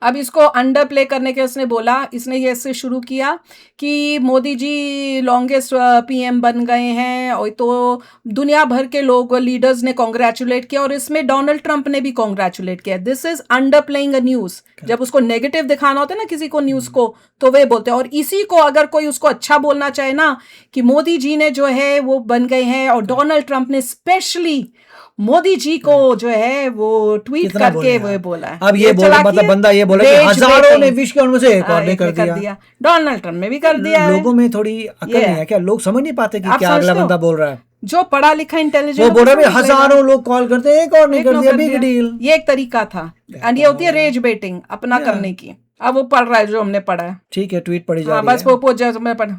अब इसको अंडर प्ले करने के उसने बोला, इसने ये ऐसे शुरू किया कि मोदी जी लॉन्गेस्ट पीएम बन गए हैं और तो दुनिया भर के लोग लीडर्स ने कॉन्ग्रेचुलेट किया और इसमें डोनाल्ड ट्रंप ने भी कॉन्ग्रेचुलेट किया। This is under playing a news. जब उसको नेगेटिव दिखाना होता है ना किसी को न्यूज को, तो वे बोलते हैं। और इसी को अगर कोई उसको अच्छा बोलना चाहे ना कि मोदी जी ने जो है वो बन गए हैं, और डोनाल्ड ट्रंप ने स्पेशली मोदी जी को जो है वो ट्वीट करके वो बोला है। अब ये बोला, मतलब बंदा ये बोला कि हजारों ने विश किया, उनमें से एक और ने कर दिया। डोनाल्ड ट्रंप ने भी कर दिया। लोगों में थोड़ी अकल नहीं है क्या? लोग समझ नहीं पाते कि क्या अगला बंदा बोल रहा है। जो पढ़ा लिखा इंटेलिजेंट, वो बोल रहा है हजारों लोग कॉल करते हैं, एक और ने कर दिया, बिग डील। ये एक तरीका था, एंड ये होती है रेज बेटिंग अपना करने की। अब वो पढ़ रहा है जो हमने पढ़ा है। ठीक है, ट्वीट पढ़ी जा रही है। बस वो मैं पढ़,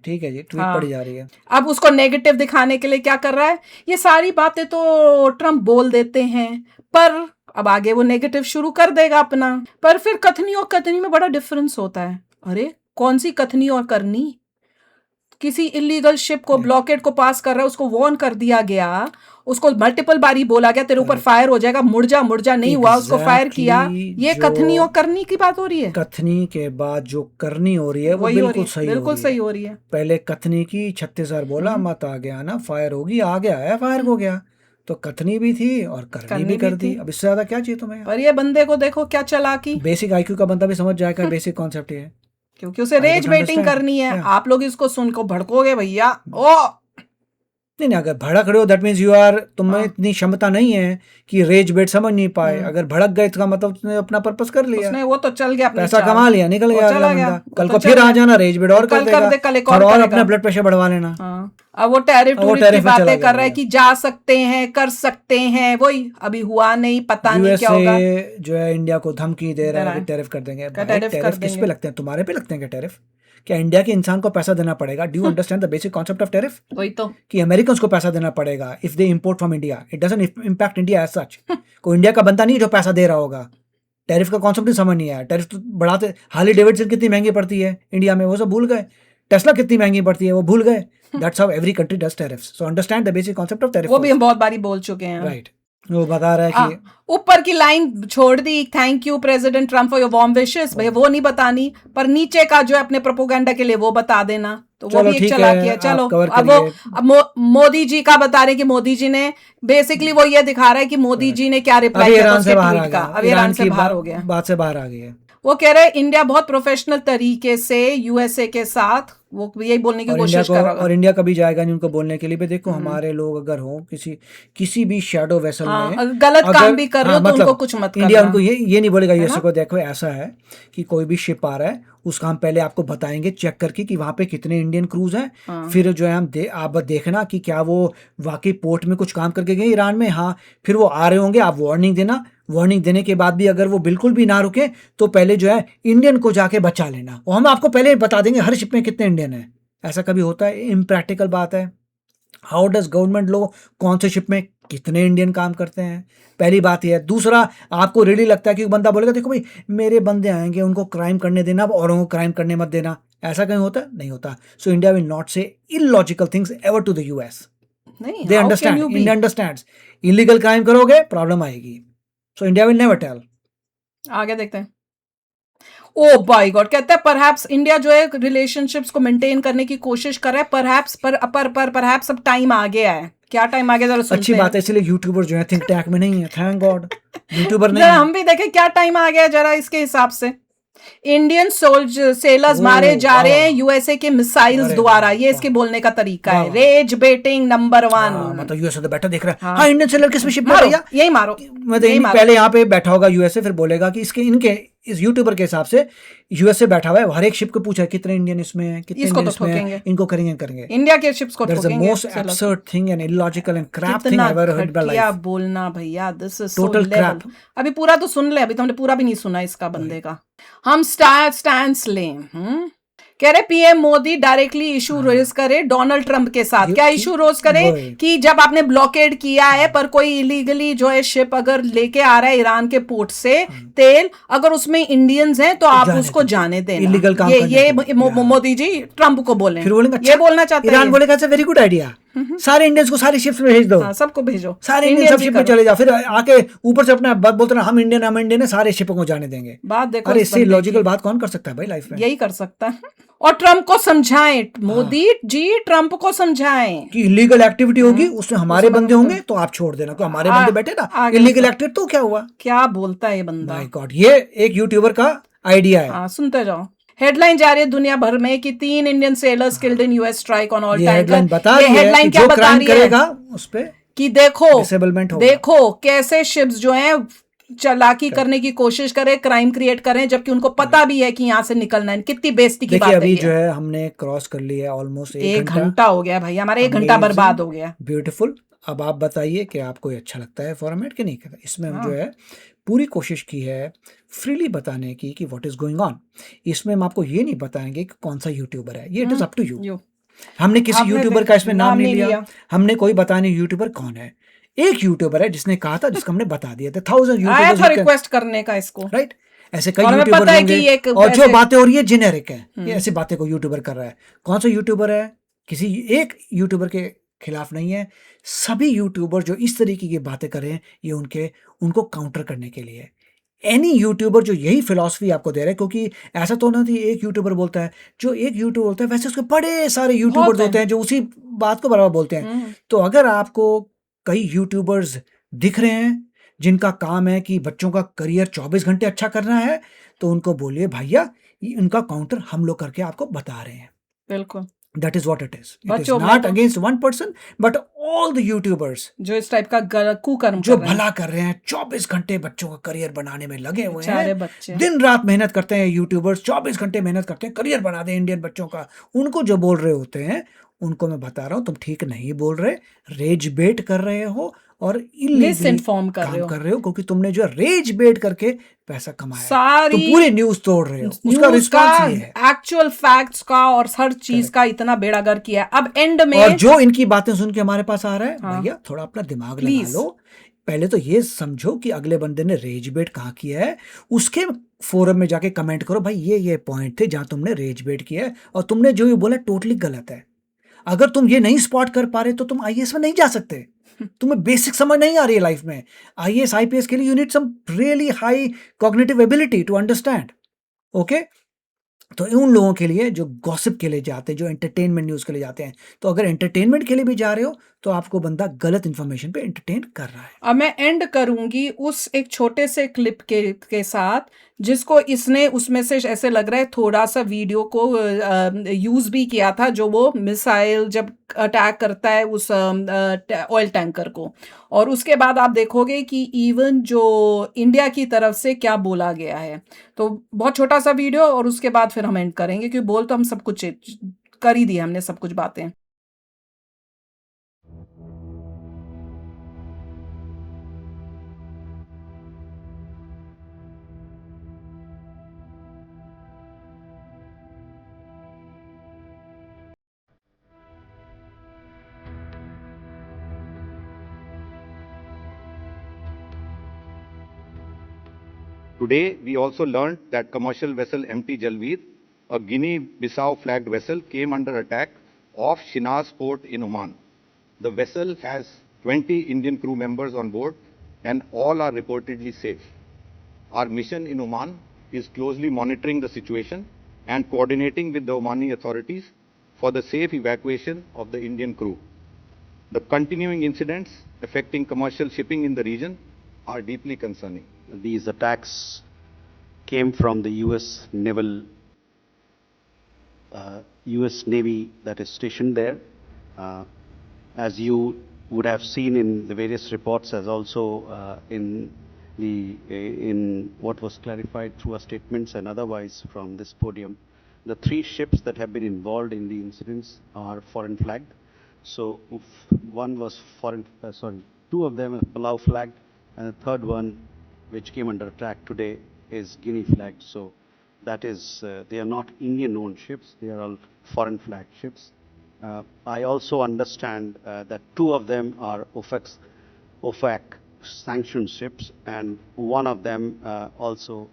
ठीक है जी, ट्वीट पढ़ी जा रही है। अब उसको नेगेटिव दिखाने के लिए क्या कर रहा है, ये सारी बातें तो ट्रंप बोल देते हैं, पर अब आगे वो नेगेटिव शुरू कर देगा अपना। पर फिर कथनी और कथनी में बड़ा डिफरेंस होता है। अरे कौन सी कथनी और करनी? किसी इलीगल शिप को, ब्लॉकेड को पास कर रहा है, उसको वार्न कर दिया गया, उसको मल्टीपल बारी बोला गया तेरे ऊपर फायर हो जाएगा, मुड़ जा, नहीं हुआ, उसको फायर किया। ये कथनी और करनी की बात हो रही है। कथनी के बाद जो करनी हो रही है वो वही हो रही बिल्कुल है, सही बिल्कुल सही हो रही है। पहले कथनी की 36 बोला मत आ गया ना, फायर होगी, आ गया है, फायर हो गया। तो कथनी भी थी और करनी भी कर दी। अब इससे ज्यादा क्या चाहिए तुम्हें? पर ये बंदे को देखो क्या चालाकी। बेसिक आईक्यू का बंदा भी समझ जाएगा बेसिक कॉन्सेप्ट ये है, क्योंकि उसे रेज बेटिंग करनी है। आप लोग इसको सुन को भड़कोगे भैया। ओ नहीं, अगर भड़क रहे हो दैट मीन्स यू आर, तुम्हें इतनी क्षमता नहीं है कि रेज बेट समझ नहीं पाए। अगर भड़क गए इसका मतलब उसने अपना पर्पस कर लिया, उसने वो तो चल गया, पैसा कमा लिया, निकल गया अगला बंदा। कल को फिर आ जाना, रेज बेट और कर देगा और अपना ब्लड प्रेशर बढ़वा लेना। अब वो टैरिफ की बातें कर रहा है कि जा सकते हैं, कर सकते हैं, वही अभी हुआ नहीं, पता नहीं क्या होगा। जो है इंडिया को धमकी दे रहा है कि टैरिफ कर देंगे। टैरिफ किस पे लगते हैं? तुम्हारे पे लगते हैं क्या टैरिफ? क्या इंडिया के इंसान को पैसा देना पड़ेगा? Do you understand the basic concept of tariff? वही तो, कि अमेरिकन को पैसा देना पड़ेगा if they import from India. It doesn't impact India as such. कोई इंडिया का बंदा नहीं जो पैसा दे रहा होगा। टैरिफ का कॉन्सेप्ट ही समझ नहीं आया। टैरिफ तो बढ़ाते, हार्ली डेविडसन कितनी महंगी पड़ती है इंडिया में, वो सब भूल गए। टेस्ला कितनी महंगी पड़ती है, वो भूल गए। That's how every country does tariffs. So understand the basic concept of tariff. वो भी हम बहुत बारी बोल चुके हैं, राइट। वो बता रहा है कि ऊपर की लाइन छोड़ दी, thank you President Trump for your warm wishes, भैया वो नहीं बतानी, पर नीचे का जो है अपने प्रोपोगेंडा के लिए वो बता देना। तो वो भी एक चालाकी है। चलो अब मोदी जी का बता रहे कि मोदी जी ने बेसिकली वो ये दिखा रहा है कि मोदी जी ने क्या रिप्लाई किया उसके ट्वीट का। अब ईरान से बाहर हो गया, बात से बाहर आ गई है। वो कह रहे इंडिया बहुत प्रोफेशनल तरीके से यूएसए के साथ, वो यही बोलने की कोशिश कर रहा है। और इंडिया कभी जाएगा नहीं उनको बोलने के लिए। भी देखो हमारे लोग अगर हो किसी भी शैडो वेसल में गलत काम भी कर रहे हो तो उनको कुछ मत करना। इंडिया उनको ये नहीं बोलेगा यूएसए को देखो ऐसा है कि कोई भी शिप आ रहा है उसका हम पहले आपको बताएंगे चेक करके कि वहां पे कितने इंडियन क्रूज हैं। फिर जो है हम आप देखना कि क्या वो वाकई पोर्ट में कुछ काम करके गए ईरान में। हाँ, फिर वो आ रहे होंगे, आप वार्निंग देना। वार्निंग देने के बाद भी अगर वो बिल्कुल भी ना रुके तो पहले जो है इंडियन को जाके बचा लेना। और हम आपको पहले बता देंगे हर शिप में कितने इंडियन है। ऐसा कभी होता है? इम्प्रैक्टिकल बात है। हाउ डज गवर्नमेंट लो कौन से शिप में कितने इंडियन काम करते हैं? पहली बात यह है। दूसरा, आपको रेडी लगता है कि बंदा बोलेगा देखो भाई मेरे बंदे आएंगे उनको क्राइम करने देना, औरों को क्राइम करने मत देना। ऐसा कहीं होता? नहीं होता। So India will not say illogical things ever to the US. They understand, India understands. Illegal crime करोगे प्रॉब्लम आएगी। So India will never tell. आगे देखते हैं। ओ बाय गॉड, कहता है परहैप्स इंडिया जो है रिलेशनशिप्स को मेंटेन करने की कोशिश कर रहा है। परहैप्स परहैप्स अब टाइम आ गया है। क्या टाइम आ गया जरा सुनते हैं। अच्छी बात है, इसलिए यूट्यूबर जो है थिंक टैंक में नहीं है। थैंक गॉड यूट्यूबर नहीं है। हम भी देखें क्या टाइम आ गया जरा इसके हिसाब से। इंडियन सेलर्स मारे जा रहे हैं यूएसए के मिसाइल्स द्वारा। ये इसके बोलने का तरीका है। Rage baiting number 1। मतलब यूएसए तो बैठा देख रहा है। हाँ, इंडियन सेलर किस में शिप में भैया? यही मारो। मतलब पहले यहाँ पे बैठा होगा यूएसए, फिर बोलेगा कि इनके इस यूट्यूबर के हिसाब से यूएसए बैठा हुआ है, हर एक शिप को पूछा कितने इंडियन इसमें है, कितने इसको इंडियन तो इसमें है, इनको करेंगे इंडिया के शिप्स को ठोकेंगे। That's the most absurd thing and illogical and crap thing I ever heard in my life. क्या बोलना भैया, दिस इज टोटल क्रैप। अभी पूरा तो सुन ले, अभी तो हमने पूरा भी नहीं सुना इसका बंदे का। हम स्टैंड्स लें। कह रहे PM Modi directly issue raise करे डोनाल्ड ट्रंप के साथ। क्या इशू रोज करे कि जब आपने ब्लॉकेड किया है पर कोई इलीगली जो है शिप अगर लेके आ रहा है ईरान के पोर्ट से तेल, अगर उसमें इंडियंस हैं तो आप उसको जाने देना। इलीगल काम ये मोदी जी ट्रम्प को बोले, ये बोलना चाहते हैं। ईरान बोलेगा it's a very good idea, सारे इंडियंस को सारी शिप्स में भेज दो। सबको भेजो, सारे इंडियन सब शिप में चले जाओ। फिर आके ऊपर से अपना बात बोलते हैं हम इंडियन है, सारे शिपों को जाने देंगे। बात देखो, अरे इससे लॉजिकल बात कौन कर सकता है भाई लाइफ में? यही कर सकता है। और ट्रम्प को समझाएं, मोदी जी ट्रम्प को समझाएं कि इलीगल एक्टिविटी होगी उसमें हमारे बंदे होंगे तो आप छोड़ देना। तो हमारे बंदे बैठे ना इलीगल एक्टिविटी, तो क्या हुआ? क्या बोलता है ये बंदा? माय गॉड, ये एक यूट्यूबर का आइडिया है। सुनते जाओ। हेडलाइन जा रही है दुनिया भर में कि 3 Indian sellers killed in US strike on all tanker. Headline बता रही है कि जो क्राइम करेगा उस पे कि देखो कैसे शिप्स जो हैं चालाकी करने की कोशिश करें, क्राइम क्रिएट करें, जबकि उनको पता भी है कि यहाँ से निकलना है। कितनी बेइज्जती की बात है। अभी जो है हमने क्रॉस कर लिया ऑलमोस्ट 1 घंटा हो गया भाई, हमारा 1 घंटा बर्बाद हो गया। ब्यूटीफुल। अब आप बताइए कि आपको अच्छा लगता है फॉर्मेट कि नहीं करता। इसमें हम जो है पूरी कोशिश की है फ्रीली बताने की कि व्हाट इज गोइंग ऑन। इसमें हम आपको ये नहीं बताएंगे कि कौन सा यूट्यूबर है, ये it is up to you. हमने किसी यूट्यूबर का इसमें नाम नहीं लिया, हमने कोई बताया नहीं यूट्यूबर कौन है। एक यूट्यूबर है जिसने कहा था, जिसको हमने बता दिया था। 1000 यूट्यूबर्स रिक्वेस्ट करने का इसको, राइट। ऐसे कई और हमें यूट्यूबर पता है कि होंगे ये एक और जो ऐसे बातें हो रही है जेनेरिक है, ये ऐसी बातें को यूट्यूबर कर रहा है। कौन सा यूट्यूबर है? किसी एक यूट्यूबर के खिलाफ नहीं है, सभी यूट्यूबर जो इस तरीके की बातें कर रहे हैं ये उनको काउंटर करने के लिए है। एनी यूट्यूबर जो यही फिलॉसफी आपको दे रहा है, क्योंकि ऐसा तो ना कि एक यूट्यूबर बोलता है, जो एक यूट्यूबर बोलता है वैसे उसके बड़े सारे यूट्यूबर्स बहुत होते है। हैं जो उसी बात को बराबर बोलते हैं। तो अगर आपको कई यूट्यूबर्स दिख रहे हैं जिनका काम है कि बच्चों का करियर 24 घंटे अच्छा करना है, तो उनको बोलिए भैया इनका काउंटर हम लोग करके आपको बता रहे हैं। बिल्कुल। That is what it is. It is बच्चों मैं not तो against one person, but all the YouTubers जो इस टाइप का कुकर्म जो कर रहे हैं, भला कर रहे हैं, 24 घंटे बच्चों का करियर बनाने में लगे हुए बेचारे हैं। बच्चे। दिन रात मेहनत करते हैं यूट्यूबर्स, 24 घंटे मेहनत करते हैं, करियर बना दें इंडियन बच्चों का। उनको जो बोल रहे होते हैं, उनको मैं बता रहा हूँ तुम ठीक नहीं बोल रहे, रेज बेट कर रहे हो और मिस इलीगली इन्फॉर्म कर रहे काम हो। कर रहे हो, क्योंकि तुमने जो रेज बेट करके पैसा कमाया है, तुम सारी पूरी न्यूज़ तोड़ रहे हो। उसका न्यूज़ का, रिस्पॉन्स ये है। एक्चुअल फैक्ट्स का और हर चीज़ करेक्ट। का इतना बेड़ागर किया है। अब एंड और में जो इनकी बातें सुन के हमारे पास आ रहा है, हाँ, भैया थोड़ा अपना दिमाग लगा प्लीज लो। पहले तो ये समझो कि अगले बंदे ने रेज बेट कहाँ किया है, उसके फोरम में जाके कमेंट करो भाई ये पॉइंट थे जहां तुमने रेज बेट किया है और तुमने जो ये बोला टोटली गलत है। अगर तुम ये नहीं स्पॉट कर पा रहे तो तुम आईएएस में नहीं जा सकते। तुम्हें बेसिक समझ नहीं आ रही है लाइफ में। आईएएस आईपीएस के लिए you need some really high cognitive ability to understand. Okay, तो उन लोगों के लिए जो गॉसिप के लिए जाते हैं, जो एंटरटेनमेंट न्यूज़ के लिए जाते हैं, तो अगर एंटरटेनमेंट के लिए भी जा रहे हो तो आपको बंदा गलत इन्फॉर्मेशन पे एंटरटेन कर रहा है। अब मैं एंड करूंगी उस एक छोटे से क्लिप के साथ, जिसको इसने उसमें से ऐसे लग रहा है थोड़ा सा वीडियो को यूज भी किया था, जो वो मिसाइल जब अटैक करता है उस ऑयल टैंकर को, और उसके बाद आप देखोगे कि इवन जो इंडिया की तरफ से क्या बोला गया है। तो बहुत छोटा सा वीडियो और उसके बाद फिर हम एंड करेंगे, क्योंकि बोल तो हम सब कुछ कर ही दिया हमने, सब कुछ बातें। Today, we also learned that commercial vessel MT Jalveer, a Guinea-Bissau flagged vessel, came under attack off Shiraz port in Oman. The vessel has 20 Indian crew members on board and all are reportedly safe. Our mission in Oman is closely monitoring the situation and coordinating with the Omani authorities for the safe evacuation of the Indian crew. The continuing incidents affecting commercial shipping in the region are deeply concerning. These attacks came from the US US Navy that is stationed there. As you would have seen in the various reports, as also in what was clarified through our statements and otherwise from this podium, the 3 ships that have been involved in the incidents are foreign flagged. So one was two of them are Palau flagged, and the third one, which came under attack today, is Guinea flagged. So that is, they are not Indian-owned ships; they are all foreign flagged ships. I also understand that 2 of them are OFAC sanctioned ships, and one of them also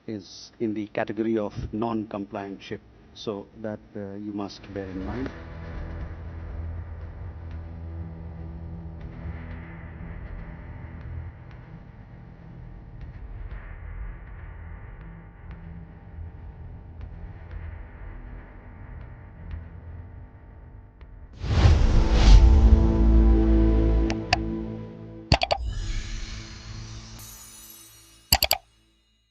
is in the category of non-compliant ship. So that you must bear in mind.